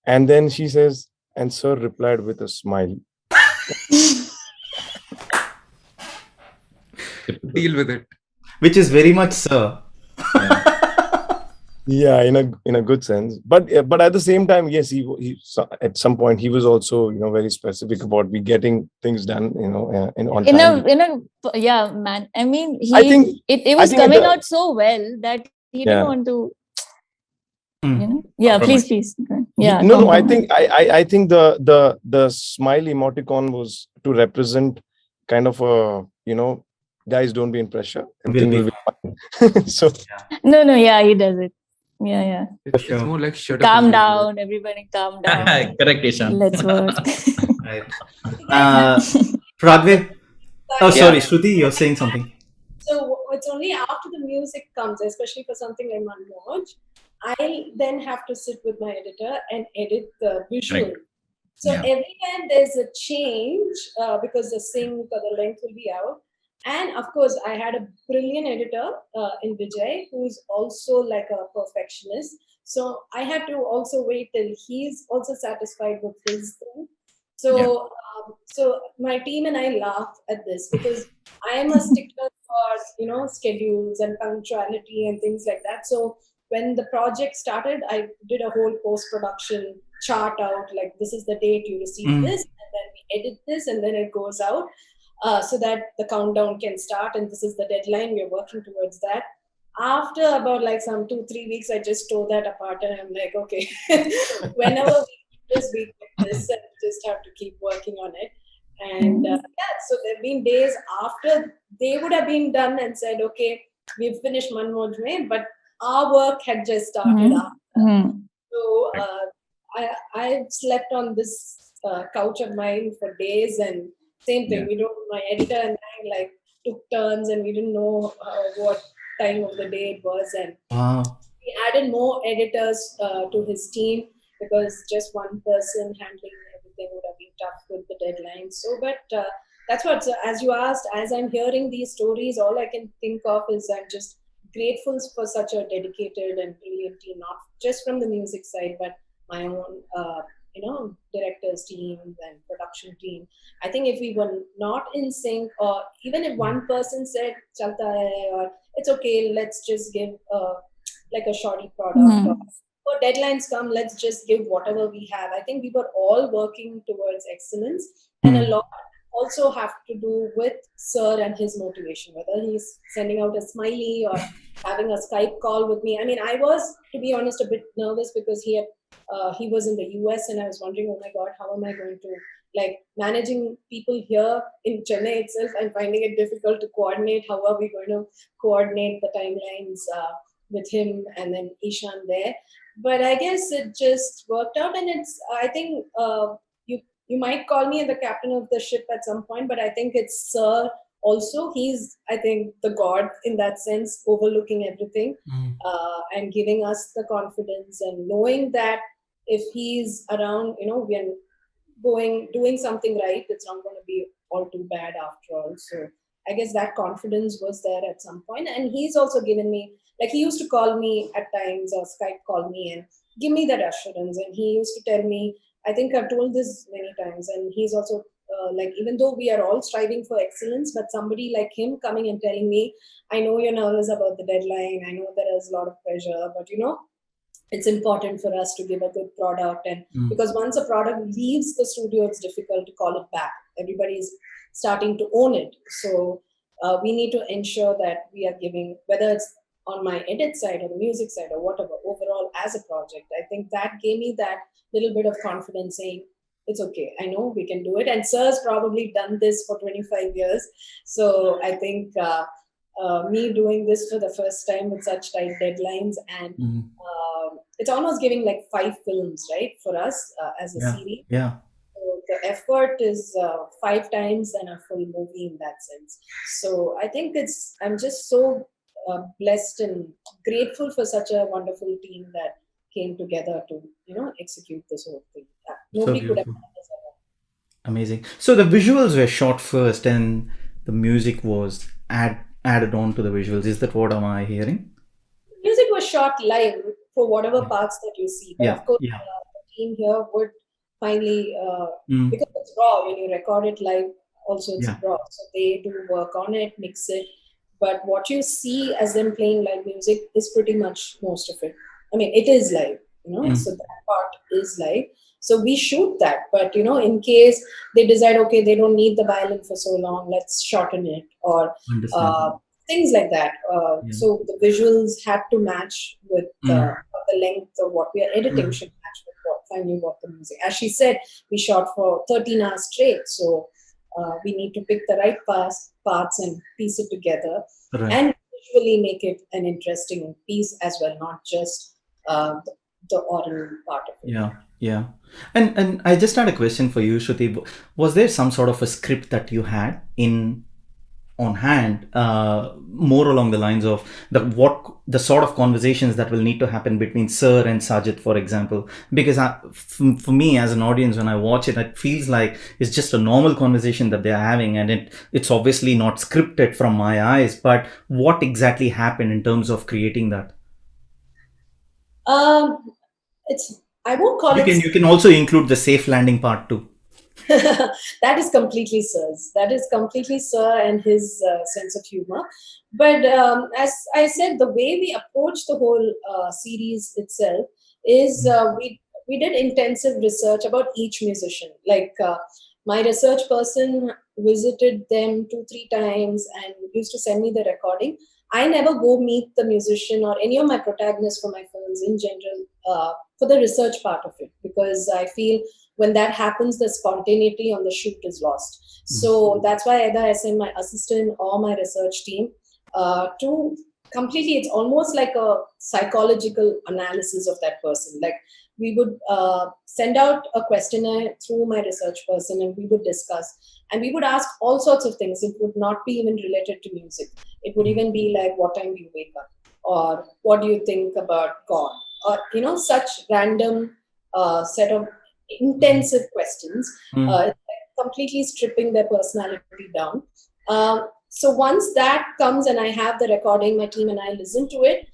and then she says, and Sir replied with a smile. Deal with it. Which is very much Sir. Yeah, in a good sense, but at the same time, yes, he at some point he was also very specific about me getting things done on time. Yeah, man. I mean, I think it was coming out so well that he didn't want to. Yeah, please. Yeah. No. I think the smile emoticon was to represent kind of a guys, don't be in pressure. Everything will be fine. So. No. Yeah, he does it. Yeah. It's more like shut up. Calm down, everybody. Calm down. Correct, Ishan. Let's work. Right. Pragve. Oh, sorry, Shruti, you're saying something. So it's only after the music comes, especially for something like Manmoj, I then have to sit with my editor and edit the visual. Right. So every time there's a change, because the sync or the length will be out. And of course, I had a brilliant editor in Vijay, who's also like a perfectionist. So I had to also wait till he's also satisfied with his thing. So, so my team and I laugh at this because I am a stickler for schedules and punctuality and things like that. So when the project started, I did a whole post-production chart out, like this is the date you receive this, and then we edit this, and then it goes out. So that the countdown can start, and this is the deadline. We're working towards that. After about like some 2-3 weeks, I just tore that apart, and I'm like, okay, whenever we do this, I just have to keep working on it. And so there've been days after they would have been done and said, okay, we've finished Manmoj Mein, but our work had just started after. So I slept on this couch of mine for days, and same thing. My editor and I, like, took turns, and we didn't know what time of the day it was. And Wow. he added more editors to his team, because just one person handling everything would have been tough with the deadline. So, but that's what, so as you asked, as I'm hearing these stories, all I can think of is I'm just grateful for such a dedicated and brilliant team, not just from the music side, but my own, directors team and production team. I think if we were not in sync, or even if one person said, Chalta hai, or it's okay, let's just give like a shoddy product, or deadlines come, let's just give whatever we have. I think we were all working towards excellence, and a lot also have to do with Sir and his motivation, whether he's sending out a smiley or having a Skype call with me. I mean, I was, to be honest, a bit nervous, because he was in the US, and I was wondering, oh my God, how am I going to, like, managing people here in Chennai itself? I'm finding it difficult to coordinate. How are we going to coordinate the timelines with him and then Ishan there? But I guess it just worked out, and it's, I think, you might call me the captain of the ship at some point, but I think it's Sir also. He's, I think, the God in that sense, overlooking everything, and giving us the confidence, and knowing that if he's around, we're doing something right, it's not going to be all too bad after all. So I guess that confidence was there at some point. And he's also given me, like, he used to call me at times, or Skype call me and give me that assurance. And he used to tell me, I think I've told this many times, and he's also like, even though we are all striving for excellence, but somebody like him coming and telling me, I know you're nervous about the deadline, I know there is a lot of pressure, but it's important for us to give a good product. And because once a product leaves the studio, it's difficult to call it back. Everybody's starting to own it. So we need to ensure that we are giving, whether it's on my edit side or the music side or whatever, overall as a project, I think that gave me that little bit of confidence, saying, it's okay, I know we can do it. And Sir's probably done this for 25 years. So I think me doing this for the first time with such tight deadlines, and it's almost giving like 5 films, right, for us as a series. Yeah. So the effort is 5 times than a full movie in that sense. So I think I'm just so blessed and grateful for such a wonderful team that came together to execute this whole thing. Nobody could have done this alone. Amazing. So the visuals were shot first, and the music was added on to the visuals. Is that what am I hearing? Music was shot live for whatever parts that you see. But of course, the team here would finally, because it's raw, when you record it live, also it's raw. So they do work on it, mix it. But what you see as them playing live music is pretty much most of it. I mean, it is live, so that part is live. So we shoot that. But, in case they decide, okay, they don't need the violin for so long, let's shorten it, or things like that. So the visuals had to match with the length of what we are editing should match with what the music. As she said, we shot for 13 hours straight. So we need to pick the right parts and piece it together, and visually make it an interesting piece as well, not just the oral part of it. Yeah. And I just had a question for you, Shruti. Was there some sort of a script that you had on hand, more along the lines of the sort of conversations that will need to happen between Sir and Sajid, for example? Because for me as an audience, when I watch it, it feels like it's just a normal conversation that they're having, and it's obviously not scripted from my eyes. But what exactly happened in terms of creating that? I won't call it. You can also include the safe landing part too. That is completely Sir's. That is completely Sir and his sense of humor. But as I said, the way we approach the whole series itself is we did intensive research about each musician. Like my research person visited them 2-3 times and used to send me the recording. I never go meet the musician or any of my protagonists for my films in general for the research part of it, because I feel when that happens, the spontaneity on the shoot is lost. So that's why either I send my assistant or my research team to completely, it's almost like a psychological analysis of that person. Like we would send out a questionnaire through my research person, and we would discuss, and we would ask all sorts of things. It would not be even related to music. It would even be like, what time do you wake up, or what do you think about God, or such random set of intensive questions. It's like completely stripping their personality down. So once that comes and I have the recording, my team and I listen to it,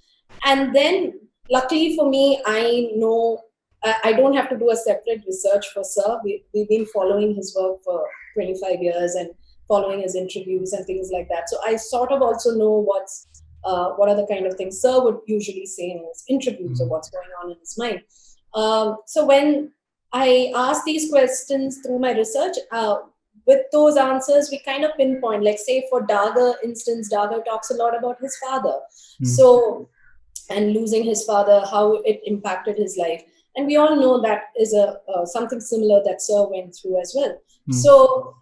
and then luckily for me, I know I don't have to do a separate research for Sir. We've been following his work for 25 years and following his interviews and things like that. So I sort of also know what are the kind of things Sir would usually say in his interviews or what's going on in his mind. So when I ask these questions through my research, with those answers, we kind of pinpoint, like say for Daga instance, Daga talks a lot about his father. So, and losing his father, how it impacted his life. And we all know that is something similar that Sir went through as well. So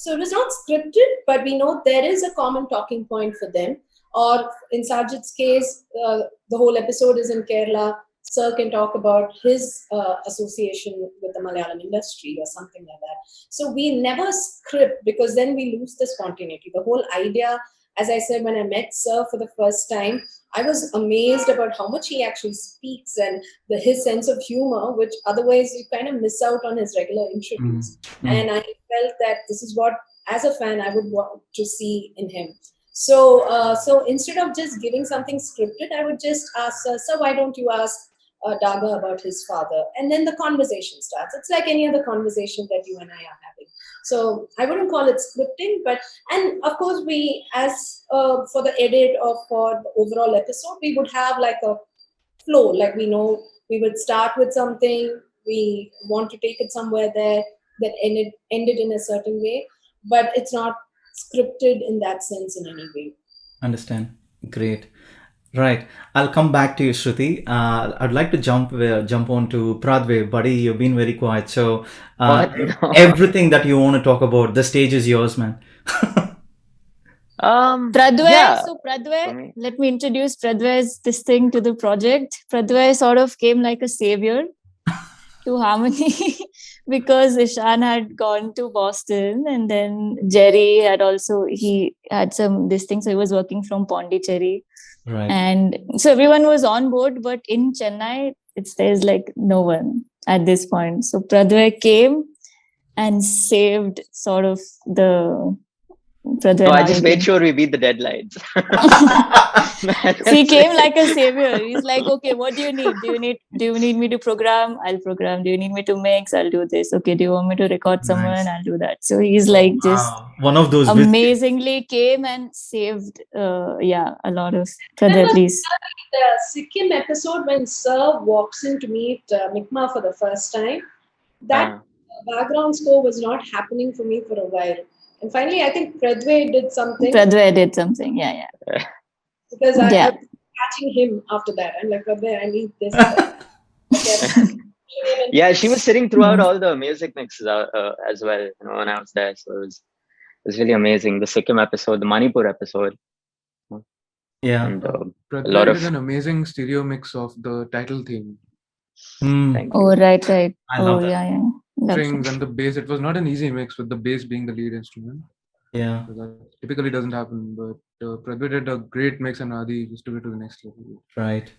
it was not scripted, but we know there is a common talking point for them. Or in Sajid's case, the whole episode is in Kerala. Sir can talk about his association with the Malayalam industry or something like that. So we never script, because then we lose the spontaneity. The whole idea, as I said, when I met Sir for the first time, I was amazed about how much he actually speaks and his sense of humor, which otherwise you kind of miss out on his regular interviews. And I felt that this is what, as a fan, I would want to see in him. So instead of just giving something scripted, I would just ask Sir, why don't you ask Daga about his father? And then the conversation starts. It's like any other conversation that you and I are having. So I wouldn't call it scripting, and of course we, as for the edit or for the overall episode, we would have like a flow. Like we know we would start with something, we want to take it somewhere there, that ended in a certain way, but it's not scripted in that sense in any way. Understand. Great. Right. I'll come back to you, Shruti. I'd like to jump on to Pradve. Buddy, you've been very quiet. So everything that you want to talk about, the stage is yours, man. Pradve, yeah. so Pradve, let me introduce Pradve's this thing to the project. Pradve sort of came like a savior to Harmony because Ishan had gone to Boston, and then Jerry had he had this thing, so he was working from Pondicherry. Right. And so everyone was on board, but in Chennai, there's like no one at this point. So Pradve came and saved sort of the Pradve. No, I just made sure we beat the deadlines. So he came like a savior. He's like, okay, what do you need? Do you need me to program? I'll program. Do you need me to mix? I'll do this. Okay, do you want me to record someone? I'll do that. So he's like just one of those amazingly came and saved a lot of Pradve, please. The Sikkim episode when Sir walks in to meet Mikma for the first time, that background score was not happening for me for a while. And finally, I think Pradve did something. Yeah. Because I was catching him after that. I'm like, Pradve, I need this. Yeah, she was sitting throughout all the music mixes as well, when I was there. So it was really amazing. The Sikkim episode, the Manipur episode. Yeah. And, Pradve did an amazing stereo mix of the title theme. Right. I love that. Yeah. Strings and the bass. It was not an easy mix with the bass being the lead instrument. Yeah. So that typically doesn't happen, but Pradve did a great mix and Adi just took it to the next level. Right.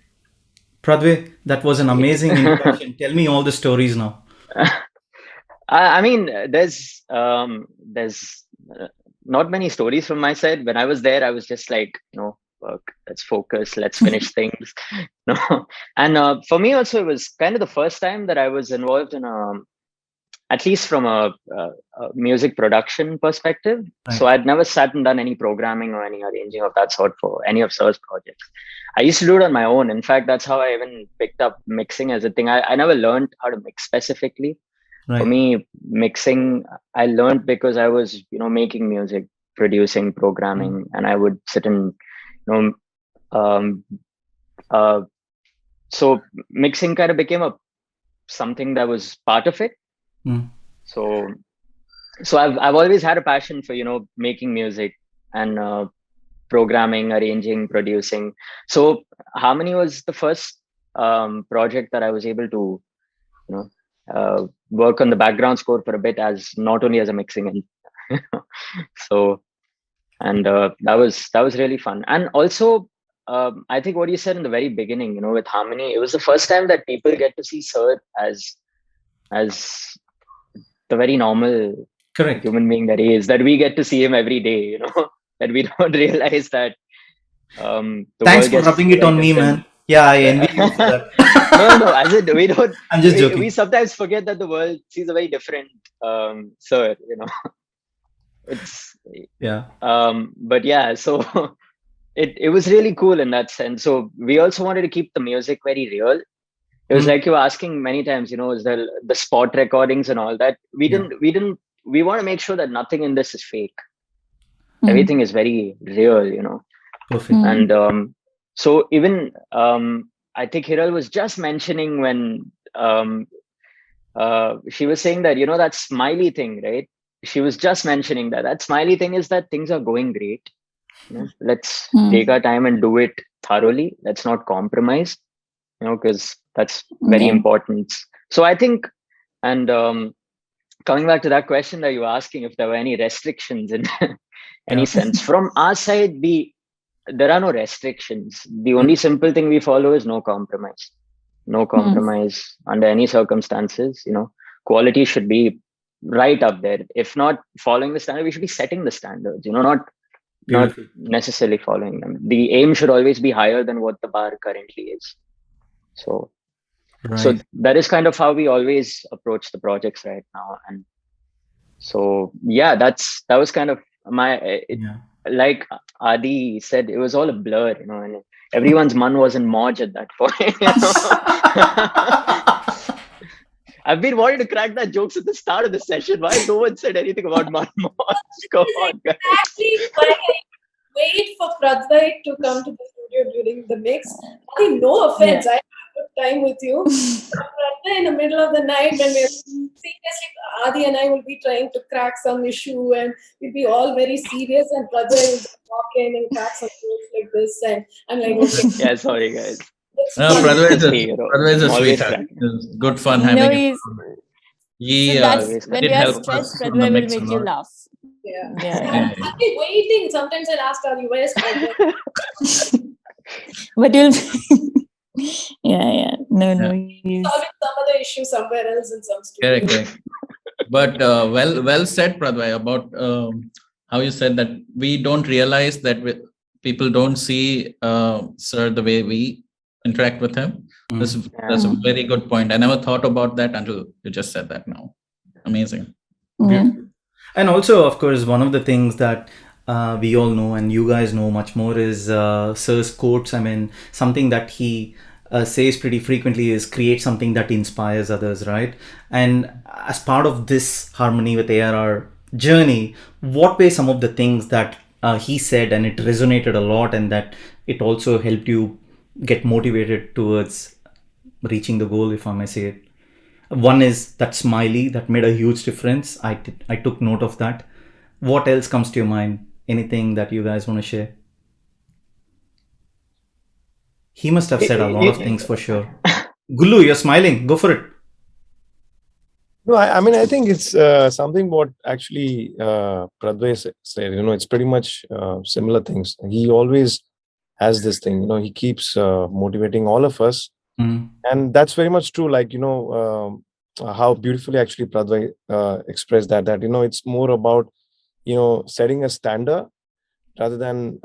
Pradve, that was an amazing introduction. Tell me all the stories now. I mean, there's not many stories from my side. When I was there, I was just like, work, let's focus, let's finish things. And for me also, it was kind of the first time that I was involved in at least from a music production perspective. Right. So I'd never sat and done any programming or any arranging of that sort for any of Sir's projects. I used to do it on my own. In fact, that's how I even picked up mixing as a thing. I never learned how to mix specifically. Right. For me, mixing, I learned because I was, making music, producing, programming, and I would sit and, so mixing kind of became something that was part of it. So I've always had a passion for making music and programming, arranging, producing. So Harmony was the first project that I was able to work on the background score for a bit, as not only as a mixing and so, and that was really fun. And also, I think what you said in the very beginning, with Harmony, it was the first time that people get to see Sir as the very normal Correct. human being that he is, that we get to see him every day, that we don't realize that. Thanks for rubbing it on me, man. Yeah, I envy you for that. No, as it, we don't. I'm just joking. We sometimes forget that the world sees a very different Sir, It's but yeah, so it was really cool in that sense. So we also wanted to keep the music very real. It was like you were asking many times, is the spot recordings and all that. We want to make sure that nothing in this is fake. Everything is very real, Perfect. And so even I think Hiral was just mentioning when she was saying that, that smiley thing, right? She was just mentioning that smiley thing is that things are going great. Let's take our time and do it thoroughly. Let's not compromise, because that's very important. So I think, and coming back to that question that you were asking, if there were any restrictions in any sense from our side, there are no restrictions. The only simple thing we follow is no compromise. No compromise under any circumstances. Quality should be right up there. If not following the standard, we should be setting the standards. Not necessarily following them. The aim should always be higher than what the bar currently is. So that is kind of how we always approach the projects right now. And so that was kind of my like Adi said, it was all a blur, and everyone's man was in Moj at that point. I've been wanting to crack that jokes at the start of the session. Why no one said anything about Man Moj? Come on, guys. Exactly why I wait for Pradvai to come to the studio during the mix. I mean, no offense, I have a good time with you. Pradvai in the middle of the night when we're seriously, Adi and I will be trying to crack some issue and we'll be all very serious, and Pradvai will just walk in and crack some jokes like this, and I'm like, okay. Yeah, sorry guys. No, Pradvai is a sweetheart. It's good fun having him. When you are stressed, Pradvai will make you laugh. Yeah. I'll be waiting. Sometimes I'll ask Adi, where's Pradvai? But you'll no solving some other issue somewhere else in some studio. Correct. But well said, Pradvai, about how you said that we don't realize that people don't see Sir the way we interact with him. That's a very good point. I never thought about that until you just said that now. Amazing. And also, of course, one of the things that we all know and you guys know much more is Sir's quotes. I mean, something that he says pretty frequently is create something that inspires others, right? And as part of this Harmony with ARR journey, what were some of the things that he said and it resonated a lot, and that it also helped you get motivated towards reaching the goal, if I may say it? One is that smiley that made a huge difference. I took note of that. What else comes to your mind? Anything that you guys want to share? He must have said a lot of things for sure. Gullu, you're smiling. Go for it. No, I mean, I think it's something what actually Pradvai said. It's pretty much similar things. He always has this thing. He keeps motivating all of us. And that's very much true. Like, how beautifully actually Pradvai expressed that it's more about, setting a standard rather than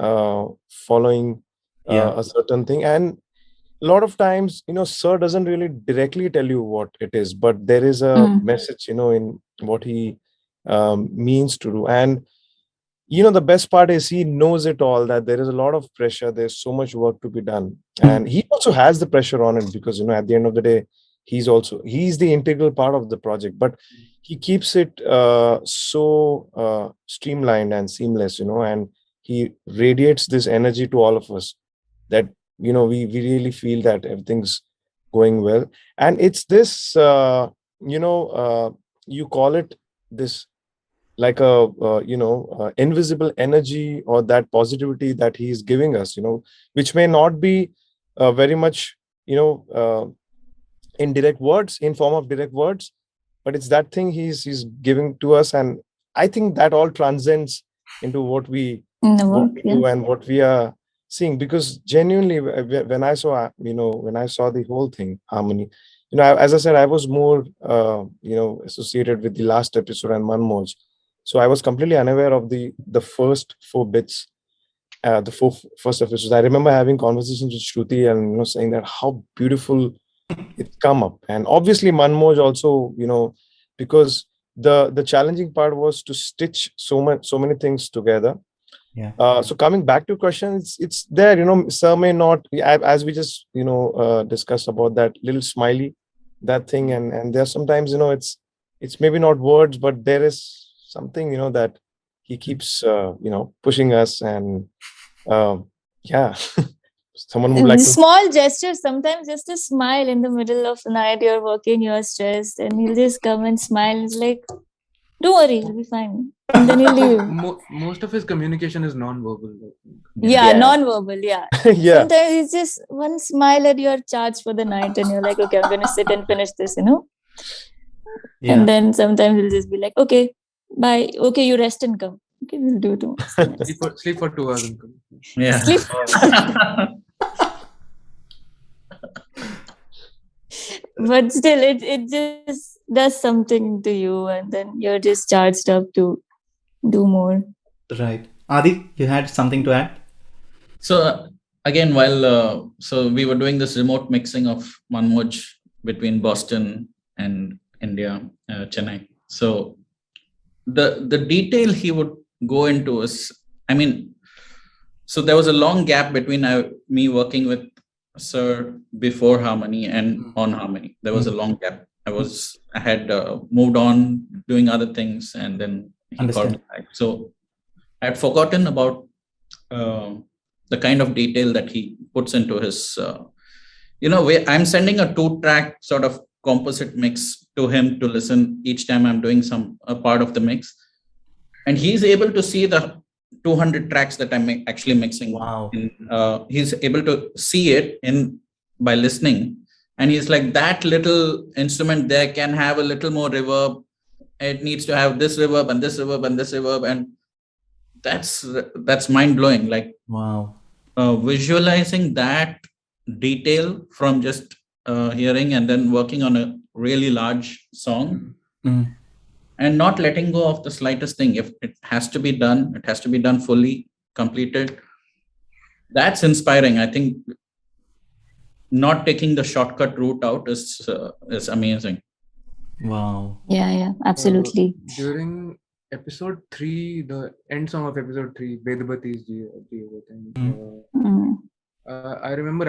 following a certain thing. And a lot of times, Sir doesn't really directly tell you what it is, but there is a message, in what he means to do. And, the best part is he knows it all, that there is a lot of pressure. There's so much work to be done. And he also has the pressure on it because, at the end of the day, he's the integral part of the project, but he keeps it so streamlined and seamless, and he radiates this energy to all of us that, we really feel that everything's going well. And it's this, you call it this, like a invisible energy or that positivity that he is giving us, which may not be very much in direct words, in form of direct words, but it's that thing he's giving to us, and I think that all transcends into what we do and what we are seeing. Because genuinely, when I saw, when I saw the whole thing, Harmony, as I said, I was more associated with the last episode and Manmoj, so I was completely unaware of the first four bits, the first episodes. I remember having conversations with Shruti and saying that how beautiful it's come up. And obviously Manmoj also, because the challenging part was to stitch so many things together. So coming back to questions, it's there, sir may not, as we just discussed about that little smiley, that thing, and there's sometimes, it's maybe not words, but there is something, that he keeps pushing us. And yeah. Someone would like to... Small gestures, sometimes just a smile in the middle of the night, you're working, you're stressed, and he'll just come and smile. It's like, don't worry, it'll be fine. And then he'll leave. Most of his communication is non-verbal. Yeah, non-verbal, yeah. Yeah. Sometimes it's just one smile and you're charged for the night and you're like, okay, I'm going to sit and finish this, Yeah. And then sometimes he'll just be like, okay, bye. Okay, you rest and come. Okay, we'll do it tomorrow. Sleep for 2 hours and come. Yeah. Sleep. But still, it just does something to you, and then you're just charged up to do more. Right. Adi, you had something to add? So again, while so we were doing this remote mixing of Manmoj between Boston and India, Chennai. So the detail he would go into is, so there was a long gap between me working with Sir before Harmony and on Harmony. There was a long gap. I had moved on doing other things, and then he called me back. So I had forgotten about the kind of detail that he puts into his, I'm sending a 2-track sort of composite mix to him to listen each time I'm doing a part of the mix. And he's able to see the 200 tracks that I'm actually mixing. Wow. He's able to see it by listening. And he's like, that little instrument there can have a little more reverb. It needs to have this reverb and this reverb and this reverb. And that's mind-blowing. Like, wow. Visualizing that detail from just hearing and then working on a really large song. Mm. And not letting go of the slightest thing. If it has to be done, it has to be done fully, completed. That's inspiring. I think not taking the shortcut route out is amazing. Wow. Yeah, absolutely. During episode 3, the end song of episode 3, Bedbati's I remember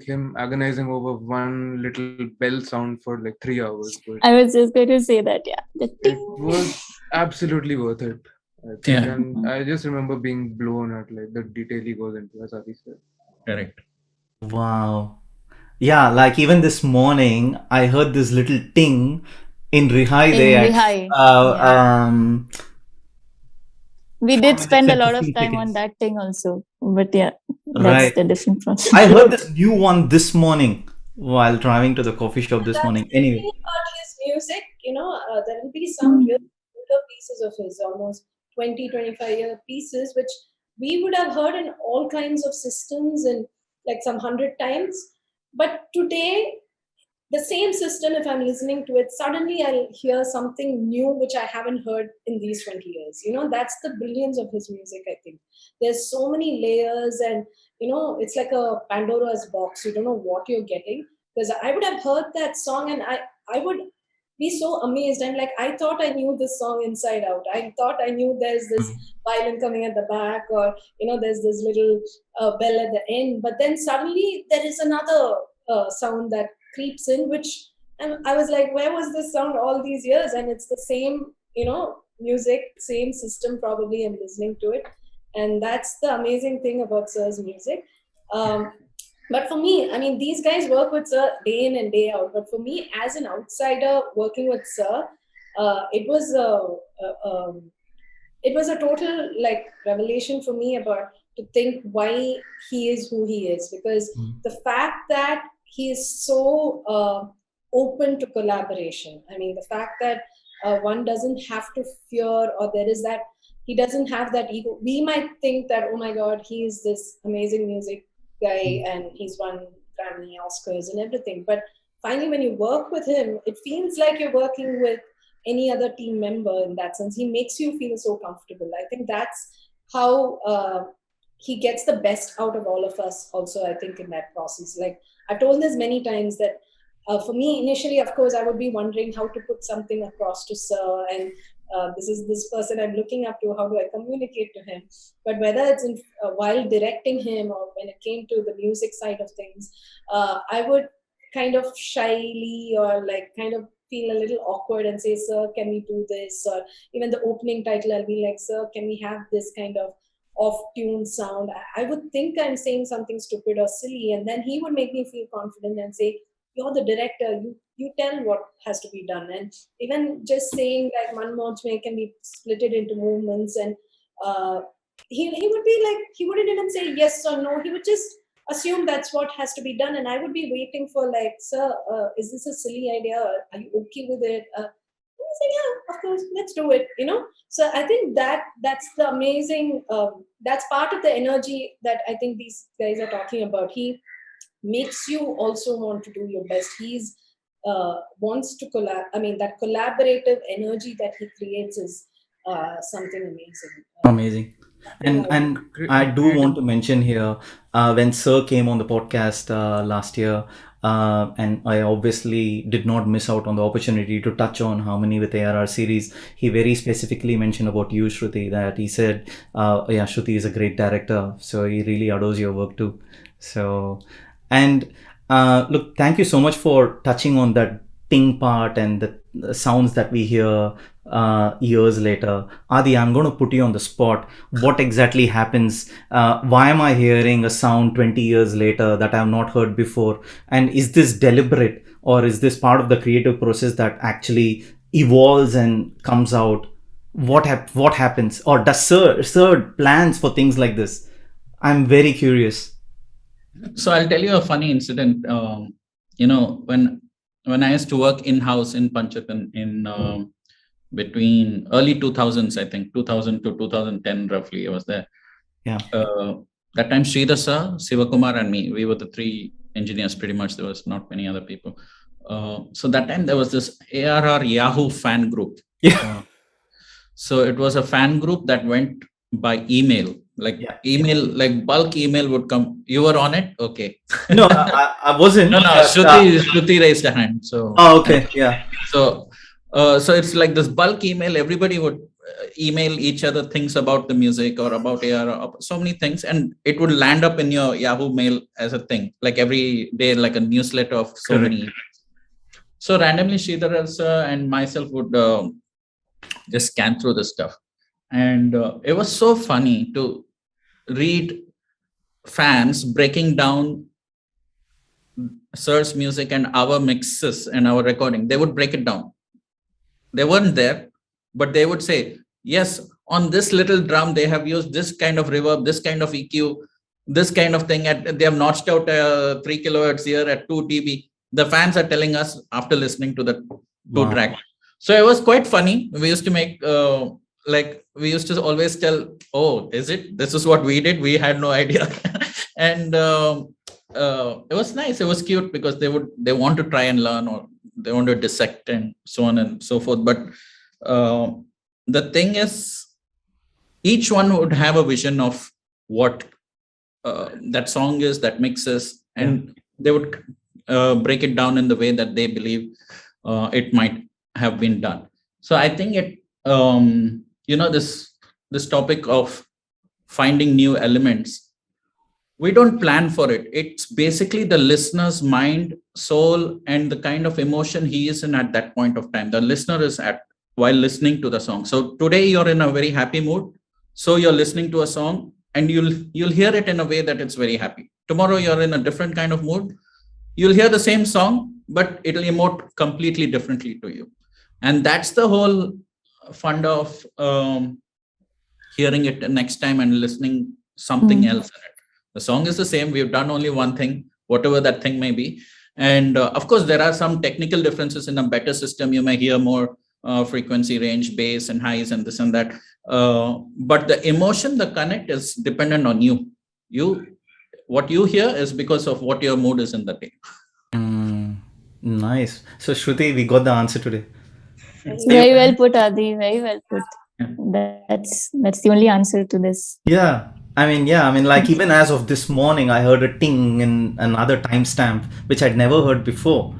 him agonizing over one little bell sound for like 3 hours. I was just going to say that, yeah. It was absolutely worth it. Yeah. And I just remember being blown at like the detail he goes into, as Adi said. Correct. Wow. Yeah, like even this morning, I heard this little ting in Rihai. We did spend a lot of time on that thing also. But yeah, that's the different process. I heard this new one this morning while driving to the coffee shop this morning. Anyway. About his music, there will be some real older pieces of his, almost 20, 25-year pieces, which we would have heard in all kinds of systems and like some 100 times. But today, the same system, if I'm listening to it, suddenly I'll hear something new which I haven't heard in these 20 years. That's the brilliance of his music, I think. There's so many layers and, it's like a Pandora's box. You don't know what you're getting. Because I would have heard that song and I would be so amazed. And like, I thought I knew this song inside out. I thought I knew there's this violin coming at the back or, there's this little bell at the end. But then suddenly there is another sound that creeps in, and I was like, where was this sound all these years? And it's the same, music, same system probably. I'm listening to it. And that's the amazing thing about Sir's music. But for me, these guys work with Sir day in and day out. But for me, as an outsider working with Sir, it was a total like revelation for me to think why he is who he is. Because the fact that he is so open to collaboration. I mean, the fact that one doesn't have to fear, or there is that, he doesn't have that ego. We might think that, oh my God, he is this amazing music guy and he's won Grammy, Oscars, and everything. But finally, when you work with him, it feels like you're working with any other team member in that sense. He makes you feel so comfortable. I think that's how he gets the best out of all of us also, I think, in that process. Like, I've told this many times that for me, initially, of course, I would be wondering how to put something across to Sir, and this is this person I'm looking up to, how do I communicate to him? But whether it's while directing him or when it came to the music side of things, I would kind of shyly or like kind of feel a little awkward and say, Sir, can we do this? Or even the opening title, I'll be like, Sir, can we have this kind of off-tune sound? I would think I'm saying something stupid or silly, and then he would make me feel confident and say, you're the director, you tell what has to be done. And even just saying like Man Moch Mein can be split it into movements, and he would be like, he wouldn't even say yes or no, he would just assume that's what has to be done, and I would be waiting for like, Sir, is this a silly idea? Are you okay with it? Say, yeah, of course, let's do it, So I think that's the amazing, that's part of the energy that I think these guys are talking about. He makes you also want to do your best. He's wants to that collaborative energy that he creates is something amazing. Amazing. And I do want to mention here, when Sir came on the podcast last year, and I obviously did not miss out on the opportunity to touch on Harmony with ARR series. He very specifically mentioned about you, Shruti, that he said, yeah, Shruti is a great director, so he really adores your work too. So, and look, thank you so much for touching on that ting part and the sounds that we hear years later. Adi, I'm going to put you on the spot. What exactly happens? Why am I hearing a sound 20 years later that I have not heard before? And is this deliberate, or is this part of the creative process that actually evolves and comes out? What happens? Or does Sir plans for things like this? I'm very curious. So I'll tell you a funny incident. When I used to work in-house in Panchatan in between early 2000s, I think 2000 to 2010 roughly, I was there. Yeah. That time Sridhar sir, Sivakumar and me, we were the three engineers pretty much. There was not many other people. So that time there was this ARR Yahoo fan group. Yeah. So it was a fan group that went by email. Email, like bulk email would come. You were on it? Okay. No, I wasn't. No, Shruti raised a hand. So. Oh, okay. Yeah. So it's like this bulk email. Everybody would email each other things about the music or about AR, so many things, and it would land up in your Yahoo mail as a thing, like every day, like a newsletter of so many. So randomly, Sridhar sir and myself would just scan through the stuff, and it was so funny to read fans breaking down Sir's music and our mixes and our recording. They would break it down. They weren't there, but they would say, yes, on this little drum, they have used this kind of reverb, this kind of EQ, this kind of thing. They have notched out 3 kilohertz here at 2 dB. The fans are telling us after listening to the two track. So it was quite funny. We used to make, we used to always tell, oh, is it? This is what we did. We had no idea. And it was nice. It was cute because they want to try and learn, or they want to dissect and so on and so forth. But the thing is, each one would have a vision of what that song is, that mix is, and they would break it down in the way that they believe it might have been done. So I think it, this topic of finding new elements, we don't plan for it. It's basically the listener's mind, soul, and the kind of emotion he is in at that point of time. The listener is at while listening to the song. So today you're in a very happy mood. So you're listening to a song and you'll hear it in a way that it's very happy. Tomorrow you're in a different kind of mood. You'll hear the same song, but it'll emote completely differently to you. And that's the whole fun of hearing it next time and listening something else in it. The song is the same. We've done only one thing, whatever that thing may be. And of course, there are some technical differences. In a better system, you may hear more frequency range, bass and highs and this and that. But the emotion, the connect is dependent on you. What you hear is because of what your mood is in the day. Nice. So Shruti, we got the answer today. Very well put, Adi. Very well put. That's the only answer to this. Yeah. I mean, like even as of this morning, I heard a ting in another timestamp, which I'd never heard before.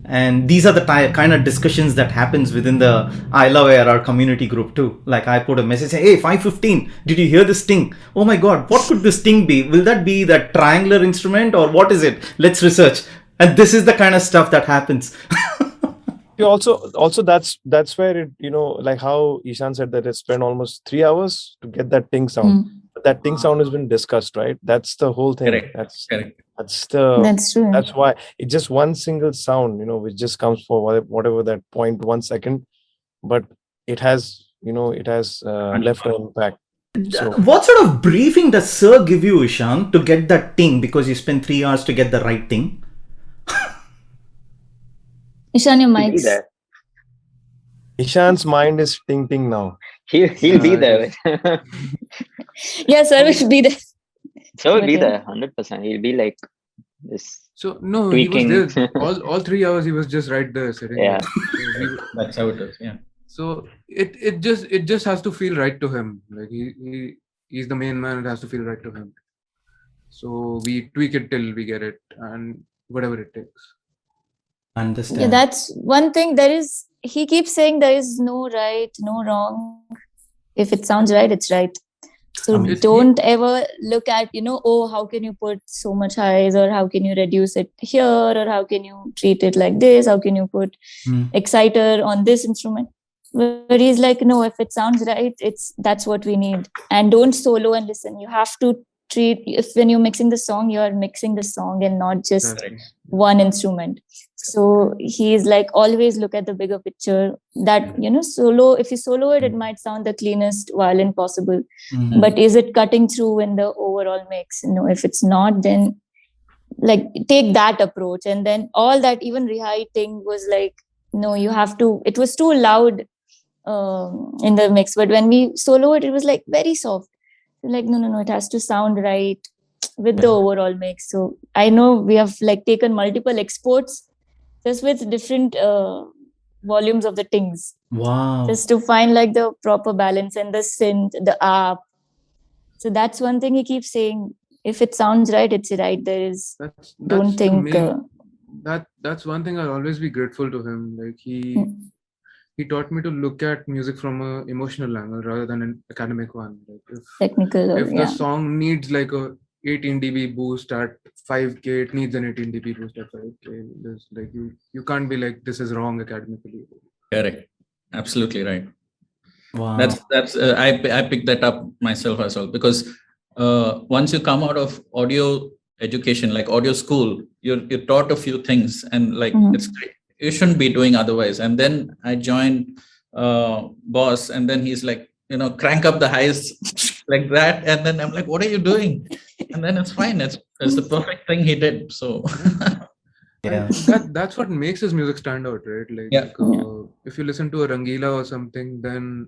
And these are the kind of discussions that happens within the I Love ARR community group too. Like I put a message saying, hey, 5:15, did you hear this ting? Oh my God, what could this ting be? Will that be that triangular instrument or what is it? Let's research. And this is the kind of stuff that happens. Also that's where it, like how Ishan said that it spent almost 3 hours to get that ting sound. But that ting sound has been discussed, right? That's the whole thing. Correct. That's correct. That's true. That's why it's just one single sound, which just comes for whatever that 0.1 second, but it has left an impact. So, what sort of briefing does Sir give you, Ishan, to get that ting? Because you spent 3 hours to get the right thing. Ishan, your He'll be mics. there. Ishan's mind is ting now. He'll be there. Yeah, sir, we should be there. So he'll be there, 100%. He'll be like this. So no, tweaking. he was there. All 3 hours he was just right there sitting. Yeah. There. That's how it is. Yeah. So it just has to feel right to him. Like he's the main man. It has to feel right to him. So we tweak it till we get it, and whatever it takes. Understand. Yeah, that's one thing. He keeps saying there is no right, no wrong. If it sounds right, it's right. So don't ever look at, oh, how can you put so much highs, or how can you reduce it here, or how can you treat it like this? How can you put exciter on this instrument? But he's like, no, if it sounds right, that's what we need. And don't solo and listen. You have to when you're mixing the song, you're mixing the song and not just one instrument. So he's like, always look at the bigger picture. That, solo, if you solo it, it might sound the cleanest violin possible. But is it cutting through in the overall mix? If it's not, then like take that approach. And then all that, even Rihai thing was like, no, you have to, it was too loud in the mix. But when we solo it, it was like very soft. Like, no, it has to sound right with the overall mix. So I know we have like taken multiple exports just with different volumes of the tings. Wow. Just to find like the proper balance and the synth, the ARP. So that's one thing he keeps saying. If it sounds right, it's right. That's one thing I'll always be grateful to him. Like he taught me to look at music from an emotional angle rather than an academic one. Like if the song needs like a 18 dB boost at 5K, it needs an 18 dB boost at 5K. There's like you can't be like, this is wrong academically. Correct. Absolutely right. Wow. That's I picked that up myself as well, because once you come out of audio education, like audio school, you're taught a few things, and like it's great. You shouldn't be doing otherwise. And then I joined Boss, and then he's like, crank up the highs like that. And then I'm like, what are you doing? And then it's fine. It's the perfect thing he did. So yeah, that's what makes his music stand out, right? Like if you listen to a Rangila or something, then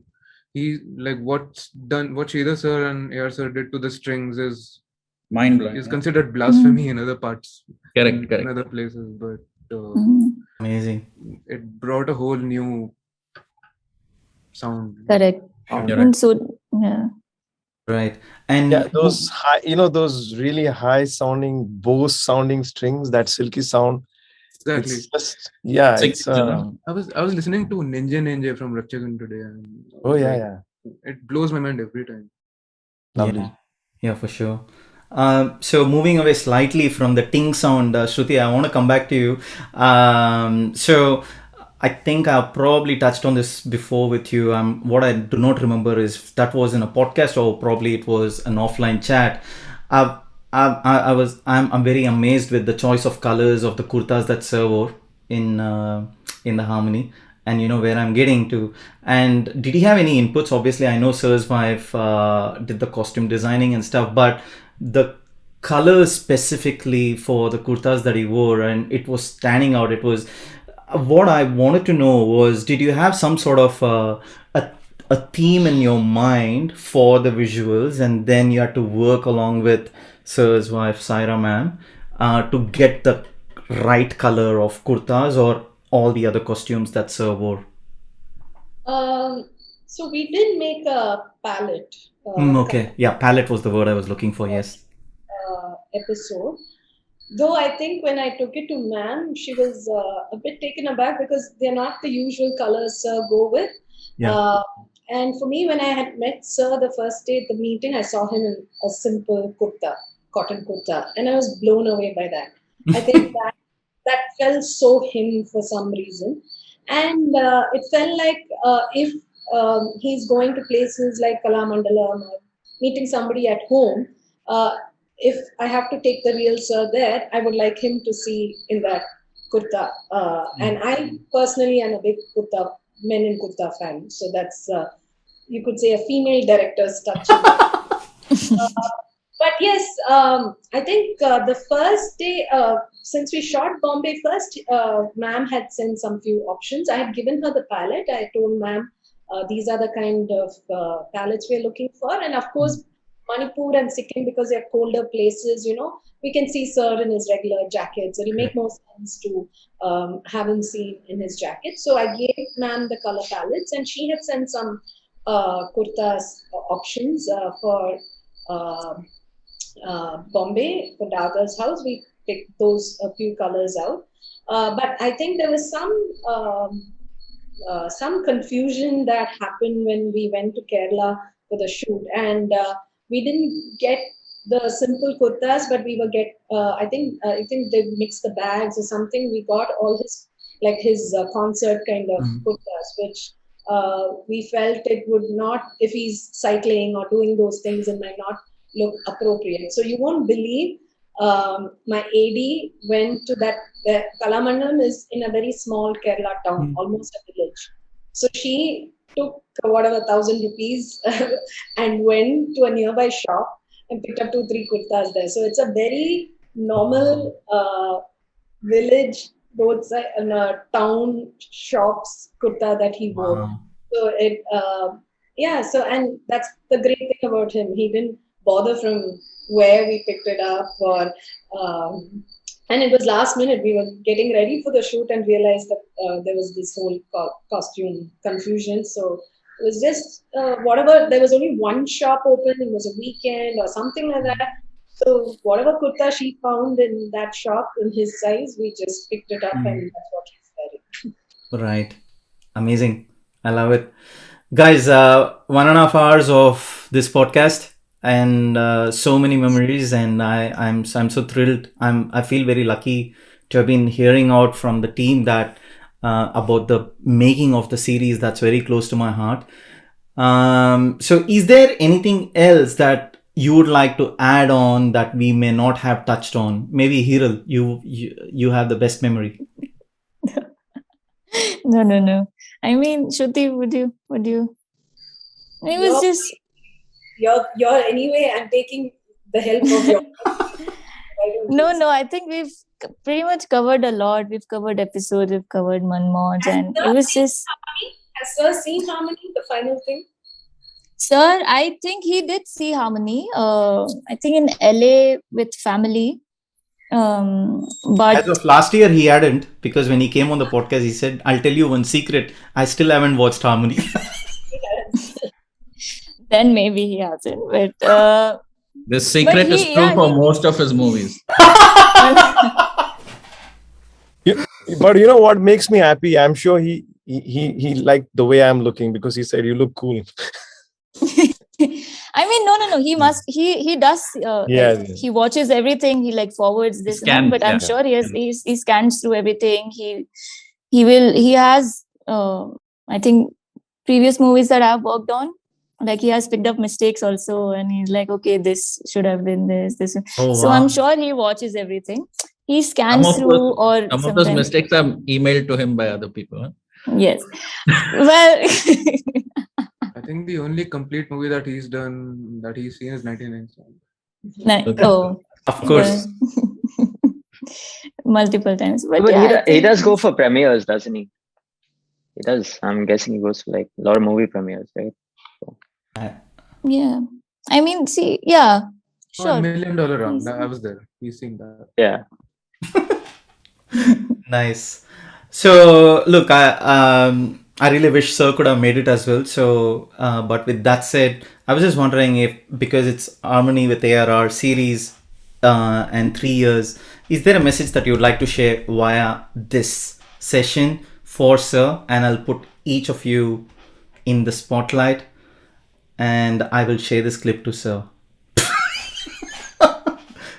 he like what Sridhar sir and AR sir did to the strings is mind blowing. Is considered blasphemy in other parts. Correct. In other places, but amazing. It brought a whole new sound. Correct. And so right. And those high, those really high sounding Bose sounding strings, that silky sound. Exactly. It's just I was listening to Ninja from Rakchagan today, and it blows my mind every time. Lovely. Yeah, for sure. So moving away slightly from the ting sound, Shruti, I want to come back to you. So I think I've probably touched on this before with you. What I do not remember is that was in a podcast or probably it was an offline chat. I'm very amazed with the choice of colors of the kurtas that Sir wore in the Harmony, and where I'm getting to. And did he have any inputs? Obviously, I know Sir's wife did the costume designing and stuff, but the colors specifically for the kurtas that he wore, and it was standing out. It was what I wanted to know was, did you have some sort of a theme in your mind for the visuals, and then you had to work along with Sir's wife Saira ma'am to get the right color of kurtas or all the other costumes that Sir wore? So we did make a palette. Okay, yeah, palette was the word I was looking for. Yes. Episode. Though I think when I took it to ma'am, she was a bit taken aback because they're not the usual colors Sir go with. Yeah. And for me, when I had met Sir the first day at the meeting, I saw him in a simple kurta, cotton kurta, and I was blown away by that. I think that felt so him for some reason, and it felt like if he's going to places like Kalamandalam or meeting somebody at home. If I have to take the real Sir there, I would like him to see in that kurta. And I personally am a big kurta, men in kurta fan. So that's, you could say, a female director's touch. But yes, I think the first day, since we shot Bombay first, ma'am had sent some few options. I had given her the palette. I told ma'am, these are the kind of palettes we're looking for. And of course, Manipur and Sikkim, because they're colder places, we can see Sir in his regular jacket. So it'll make more sense to have him seen in his jacket. So I gave ma'am the color palettes, and she had sent some kurtas options for Bombay, for Daga's house. We picked those a few colors out. But I think there was some confusion that happened when we went to Kerala for the shoot, and we didn't get the simple kurtas, but we were I think they mixed the bags or something. We got all his concert kind of kurtas, which we felt it would not, if he's cycling or doing those things, it might not look appropriate. So you won't believe, my AD went to that. Kalamandalam is in a very small Kerala town, almost a village. So she took whatever 1,000 rupees and went to a nearby shop and picked up 2-3 kurtas there. So it's a very normal village roadside town shops kurta that he wore. Wow. So so, and that's the great thing about him. He didn't bother from where we picked it up, or and it was last minute. We were getting ready for the shoot and realized that there was this whole costume confusion. So it was just whatever. There was only one shop open. It was a weekend or something like that. So whatever kurta she found in that shop in his size, we just picked it up, and that's what he's wearing. Right. Amazing. I love it. Guys, 1.5 hours of this podcast, and so many memories, and I'm so thrilled. I feel very lucky to have been hearing out from the team that about the making of the series that's very close to my heart. So is there anything else that you would like to add on that we may not have touched on? Maybe Hiral, you have the best memory. No. I mean, Shruti, would you? It was just. You're anyway. I'm taking the help of your. No. I think we've pretty much covered a lot. We've covered episodes. We've covered Manmoj, and it was just. Has Sir seen Harmony, the final thing? Sir, I think he did see Harmony. I think in LA with family. But as of last year, he hadn't, because when he came on the podcast, he said, "I'll tell you one secret. I still haven't watched Harmony." Then maybe he hasn't. But the secret is true for most of his movies. But you know what makes me happy? I'm sure he liked the way I'm looking, because he said you look cool. I mean, no. He must. He does. He watches everything. He forwards this, but I'm sure he scans through everything. He has. I think previous movies that I've worked on, he has picked up mistakes also, and he's like, okay, this should have been this. Oh, so wow. I'm sure he watches everything. He scans through, or some of those mistakes are emailed to him by other people. Huh? Yes. Well. I think the only complete movie that he's seen is 99 Cents. Oh, Of course. Multiple times. But he does go for premieres, doesn't he? He does. I'm guessing he goes for like a lot of movie premieres, right? So. Yeah. I mean, see, yeah. Sure. $1 million round. I was there. He's seen that. Yeah. Nice. So look, I really wish Sir could have made it as well. So, but with that said, I was just wondering if, because it's Harmony with ARR series and 3 years, is there a message that you would like to share via this session for Sir? And I'll put each of you in the spotlight, and I will share this clip to Sir.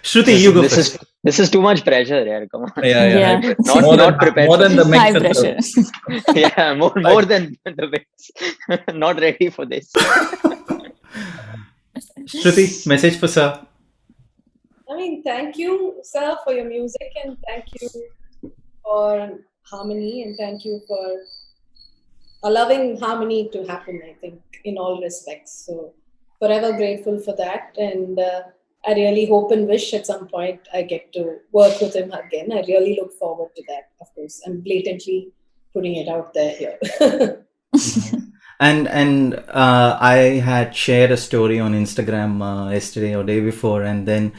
Shruti, you go first. This is too much pressure, yeah. Come on. Yeah. Not prepared. More than the mix. High pressure. Yeah, more than the mix. Not ready for this. Shruti, message for Sir. I mean, thank you, sir, for your music, and thank you for Harmony, and thank you for allowing Harmony to happen, I think, in all respects. So forever grateful for that. And I really hope and wish at some point I get to work with him again. I really look forward to that, of course. I'm blatantly putting it out there here. And I had shared a story on Instagram yesterday or day before, and then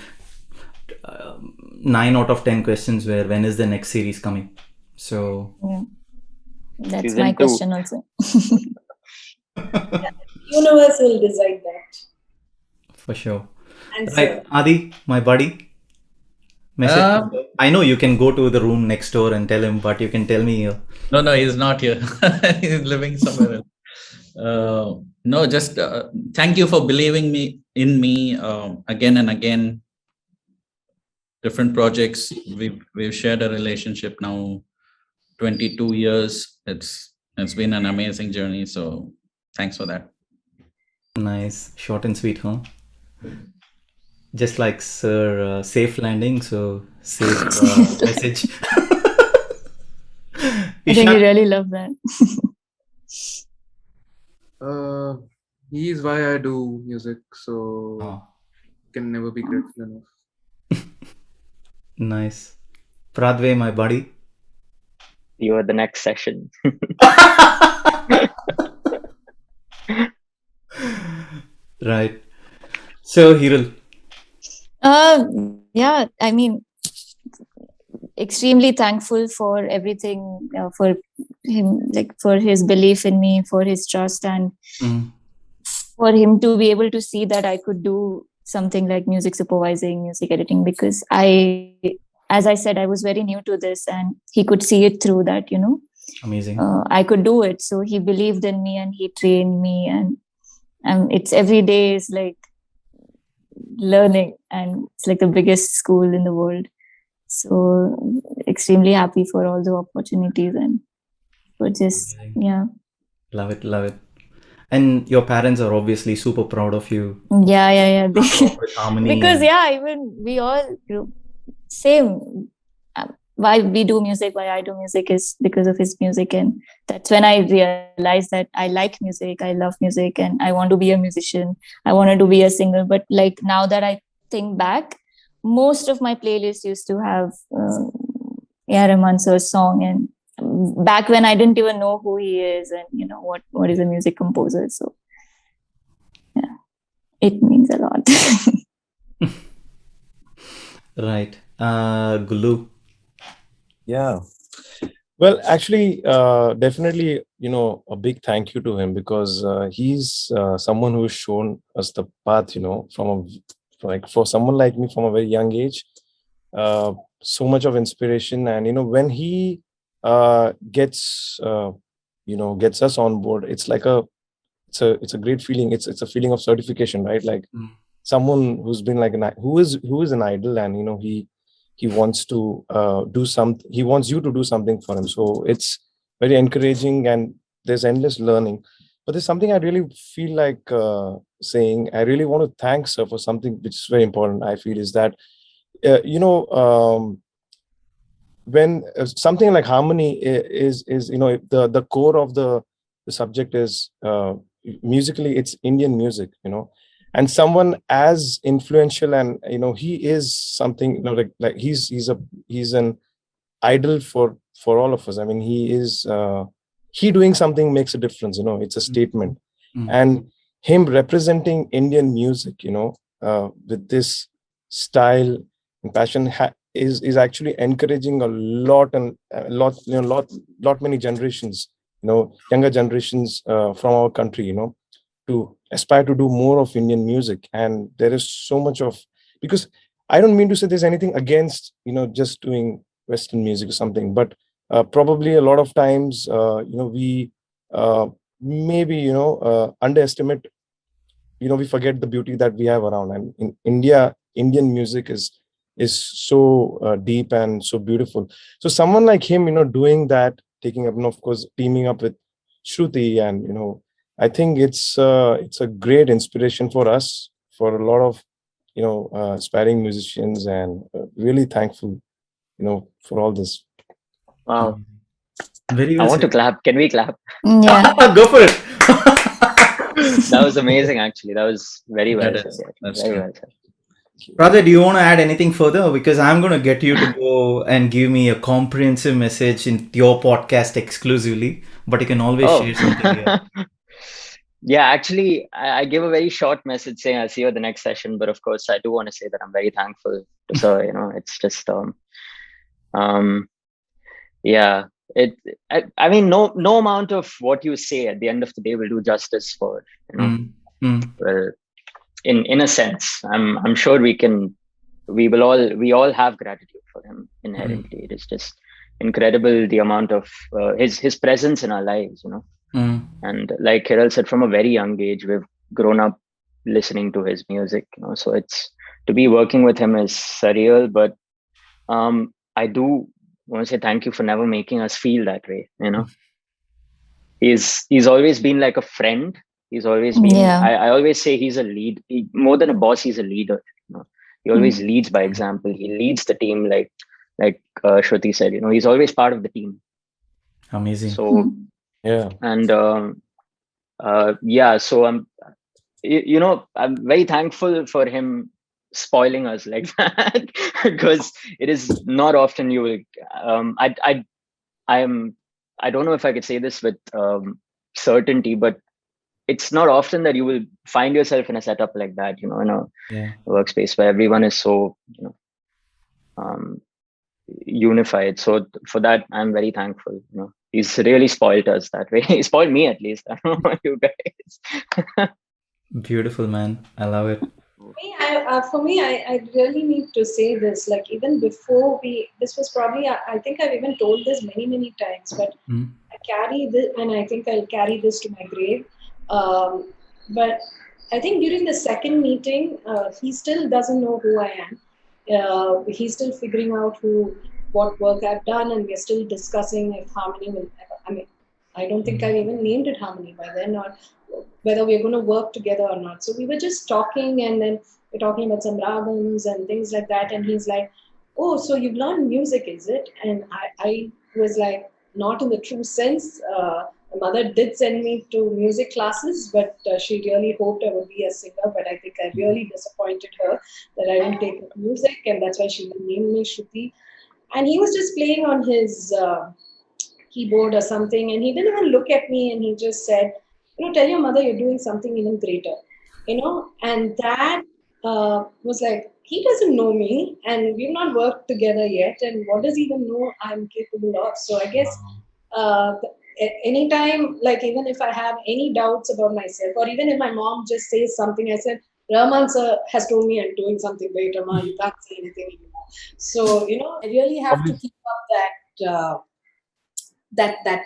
9 out of 10 questions were, when is the next series coming? So yeah. That's Season my 2. question also. Universe will decide that. For sure. And Right, Adi, my buddy. Message. I know you can go to the room next door and tell him, but you can tell me here. No, he's not here. He's living somewhere else. No, just thank you for believing in me again and again. Different projects. We've shared a relationship now 22 years. It's been an amazing journey. So thanks for that. Nice, short and sweet, huh? Just like Sir, safe landing. So safe message. I think you really love that. He is why I do music, so can never be grateful enough. Nice. Pradve, my buddy. You are the next session. Right. So, Hiral. Yeah, I mean, extremely thankful for everything, for him, like for his belief in me, for his trust, and for him to be able to see that I could do something like music supervising, music editing, because as I said, I was very new to this, and he could see it through that, Amazing. I could do it. So he believed in me and he trained me, and it's every day is like learning, and it's like the biggest school in the world. So extremely happy for all the opportunities, and for just Love it. And your parents are obviously super proud of you. Yeah. Harmony because even we all same. Why we do music, why I do music is because of his music, and that's when I realized that I like music, I love music, and I want to be a musician. I wanted to be a singer, but like now that I think back, most of my playlists used to have Rahman sir's song, and back when I didn't even know who he is and what is a music composer. So yeah, it means a lot. Right. Gulu. Yeah. Well, actually, definitely, a big thank you to him, because he's someone who's shown us the path, for someone like me from a very young age, so much of inspiration. And, when he gets us on board, it's like it's a great feeling. It's a feeling of certification, right? Like someone who's been like who is an idol, and, he wants to do something. He wants you to do something for him. So it's very encouraging, and there's endless learning. But there's something I really feel like saying. I really want to thank Sir for something which is very important. I feel is that, when something like harmony is the core of the subject is musically, it's Indian music, and someone as influential, and he is something, like he's an idol for all of us. I mean, he doing something makes a difference. It's a statement. And him representing Indian music, with this style and passion, is actually encouraging a lot, and a lot many generations, younger generations from our country, to aspire to do more of Indian music. And there is so much of, because I don't mean to say there's anything against, just doing Western music or something, but probably a lot of times, we maybe, underestimate, we forget the beauty that we have around. And in India, Indian music is so deep and so beautiful. So someone like him, doing that, taking up, and of course, teaming up with Shruti, and, I think it's a great inspiration for us, for a lot of, aspiring musicians, and really thankful, for all this. Wow. Very I well want to said. clap. Can we clap? Yeah. Go for it. That was amazing, actually. That was very well That is- said. that's Very true. well said. Radha, do you want to add anything further? Because I'm going to get you to go and give me a comprehensive message in your podcast exclusively, but you can always Oh. share something here. Yeah, actually, I gave a very short message saying I'll see you at the next session. But of course, I do want to say that I'm very thankful to Sir. It's just, yeah. I mean, no amount of what you say at the end of the day will do justice for, well, in a sense. I'm sure we all have gratitude for him inherently. It is just incredible the amount of his presence in our lives, And like Kiral said, from a very young age, we've grown up listening to his music, So it's, to be working with him is surreal. But I do want to say thank you for never making us feel that way. He's always been like a friend. He's always been. Yeah. I always say he's a lead. More than a boss, he's a leader. He always leads by example. He leads the team, like Shruti said. He's always part of the team. Amazing. So Yeah. and yeah. So I'm very thankful for him spoiling us like that, because it is not often you will. I don't know if I could say this with certainty, but it's not often that you will find yourself in a setup like that, in a workspace where everyone is so, unified. So for that, I'm very thankful. He's really spoiled us that way. He spoiled me, at least. I don't know about you guys. Beautiful, man. I love it. For me, I really need to say this. Like, even before this was probably, I think I've even told this many times, but I carry this, and I think I'll carry this to my grave. But I think during the second meeting, he still doesn't know who I am. He's still figuring out what work I've done, and we're still discussing if Harmony will. I mean, I don't think I've even named it Harmony by then, or whether we're going to work together or not. So we were just talking, and then we're talking about some ragams and things like that. And he's like, "Oh, so you've learned music, is it?" And I was like, not in the true sense. My mother did send me to music classes, but she really hoped I would be a singer. But I think I really disappointed her that I didn't take up music, and that's why she named me Shruti. And he was just playing on his keyboard or something, and he didn't even look at me, and he just said, "Tell your mother you're doing something even greater," and that was like, he doesn't know me, and we've not worked together yet, and what does he even know I'm capable of? So I guess anytime, like, even if I have any doubts about myself, or even if my mom just says something, I said, "Rahman sir has told me I'm doing something great, Ma, you can't say anything anymore." So I really have to keep up that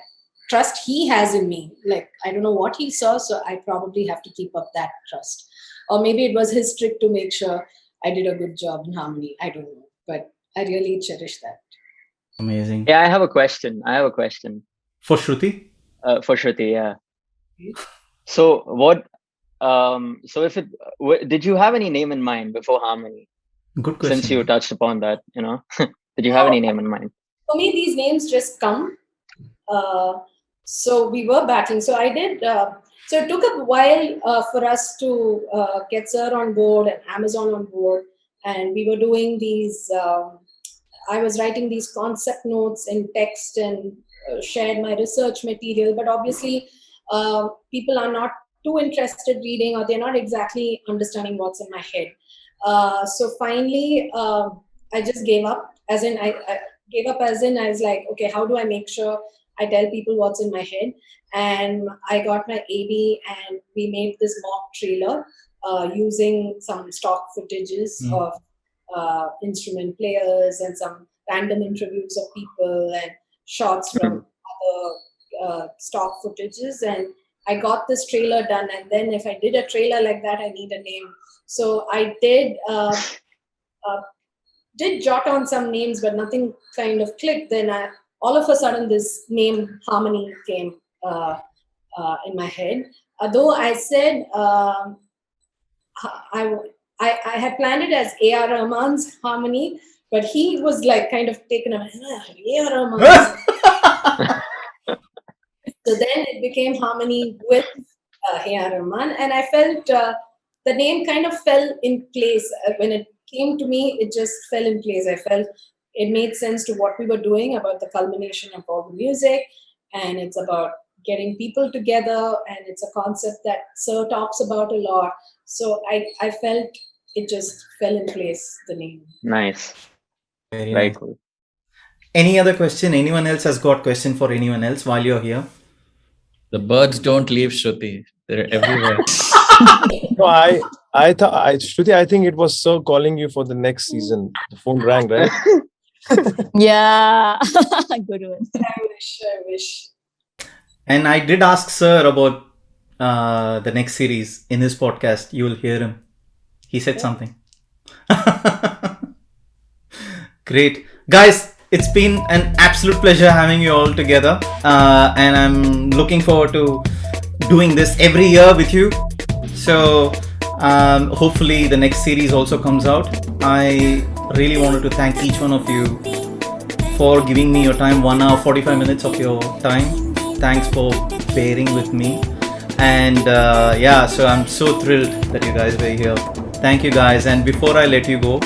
trust he has in me. Like, I don't know what he saw, so I probably have to keep up that trust. Or maybe it was his trick to make sure I did a good job in Harmony. I don't know, but I really cherish that. Amazing. Yeah, I have a question. For Shruti? For Shruti, yeah. So what? So did you have any name in mind before Harmony? Good question. Since you touched upon that, did you have any name in mind? For me, these names just come. So we were battling. So I did. So it took a while for us to get Sir on board and Amazon on board. And we were doing these, I was writing these concept notes in text and shared my research material. But obviously, people are not too interested reading, or they're not exactly understanding what's in my head. So finally, I just gave up. As in, I gave up as in I was like, okay, how do I make sure I tell people what's in my head? And I got my AD and we made this mock trailer using some stock footages of instrument players and some random interviews of people and shots from other stock footages. And I got this trailer done. And then if I did a trailer like that, I need a name. So I did jot on some names, but nothing kind of clicked. Then all of a sudden this name Harmony came in my head. Though I said I had planned it as A.R. Rahman's Harmony, but he was like kind of taken away. A.R. Rahman. So then it became Harmony with A.R. Rahman, and I felt the name kind of fell in place. When it came to me, it just fell in place. I felt it made sense to what we were doing, about the culmination of all the music, and it's about getting people together, and it's a concept that Sir talks about a lot. So I felt it just fell in place, the name. Nice. Very Very nice. cool. Any other question? Anyone else has got question for anyone else while you're here? The birds don't leave, Shruti. They're everywhere. No, I thought, Shruti, I think it was Sir calling you for the next season. The phone rang, right? Yeah. Good one. I wish. And I did ask Sir about the next series in his podcast. You will hear him. He said something. Great. Guys, it's been an absolute pleasure having you all together. And I'm looking forward to doing this every year with you. So hopefully the next series also comes out. I really wanted to thank each one of you for giving me your time, 1 hour 45 minutes of your time. Thanks for bearing with me. And so I'm so thrilled that you guys were here. Thank you guys. And before I let you go,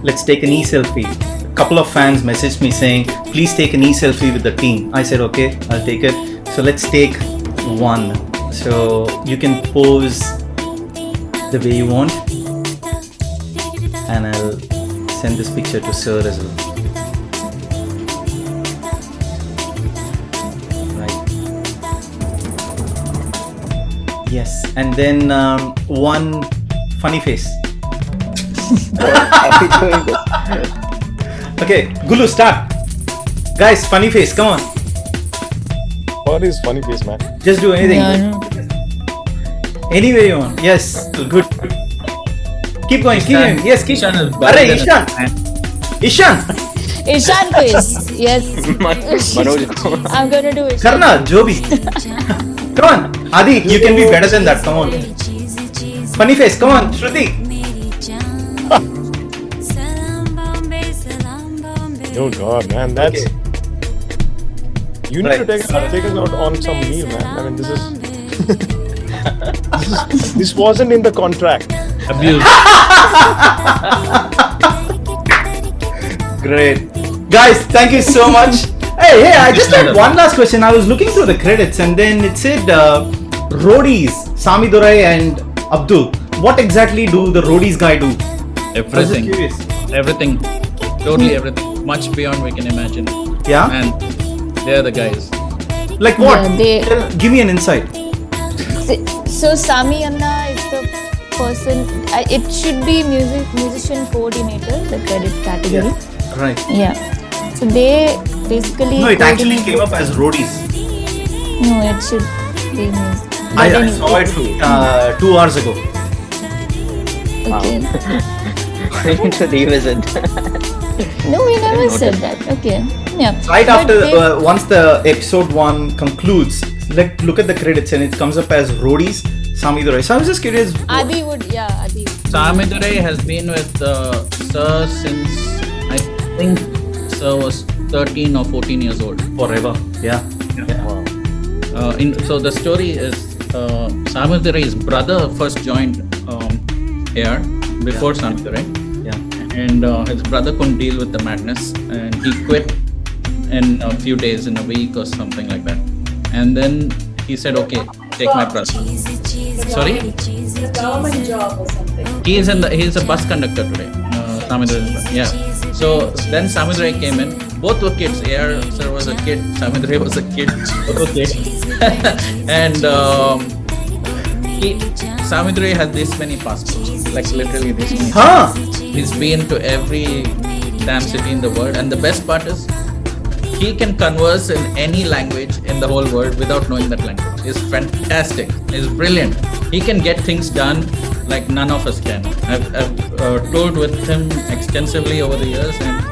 let's take an e-selfie. A couple of fans messaged me saying, please take an e-selfie with the team. I said, okay, I'll take it. So let's take one. So you can pose the way you want. And I'll send this picture to Sir as well. Yes, and then one funny face. Are we doing this? Okay, Gulu, start. Guys, funny face, come on. What is funny face, man? Just do anything. Yeah, no. Any way you want. Yes, good. Keep going, keep going. Yes, keep. Ishan is Arre, better Ishan. than Ishan. Ishan quiz. Yes. Manoj. I'm gonna do it. Karna, Joby. Come on. Adi, you can be better than that. Come on. Funny face, come on. Shruti. Oh God, man, that's. Okay. You need to take us out on some meal, man. I mean, this is. This wasn't in the contract. abuse. Great. Guys, thank you so much. Hey, I just had one last question. I was looking through the credits and then it said roadies, Sami Durai and Abdul. What exactly do the roadies guy do? I was just Everything. curious. Everything. Totally everything. Much beyond we can imagine. Yeah? And they're the guys. Like what? Yeah, Give me an insight. So Sami Anna is the person. It should be musician coordinator, the credit category. Right. Yeah. So they basically. No, it actually coordinate- came up as roadies. No, it should be music. I saw it 2 hours ago. Okay. We need to revisit. No, we never said that. Okay. Yeah. Right But after, they- once the episode 1 concludes, look at the credits and it comes up as roadies, Sami Durai. So I was just curious. Adi would, yeah, Adi. Sami Durai has been with Sir since I think Sir was 13 or 14 years old. Forever. Yeah. So the story is Samudari's brother first joined here before Samudarai. And his brother couldn't deal with the madness, and he quit in a few days, in a week or something like that. And then he said, "Okay, take my brother." Sorry? A government job or something. He's a bus conductor today. Samudrai. Yeah. So then Samudrai came in. Both were kids. AR sir was a kid. Samudrai was a kid. Both were kids. And Samudrai has this many passports. Like literally this many. Huh? He's been to every damn city in the world. And the best part is, he can converse in any language in the whole world without knowing that language. It's fantastic. It's brilliant. He can get things done like none of us can. I've toured with him extensively over the years, and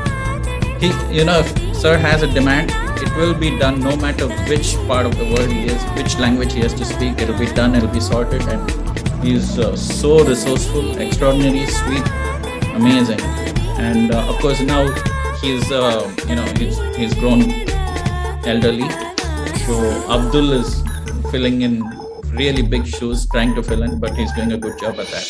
he, if sir has a demand, it will be done no matter which part of the world he is, which language he has to speak. It'll be done. It'll be sorted, and he's so resourceful, extraordinary, sweet, amazing. And of course now he's he's grown elderly, so Abdul is filling in really big shoes, trying to fill in, but he's doing a good job at that.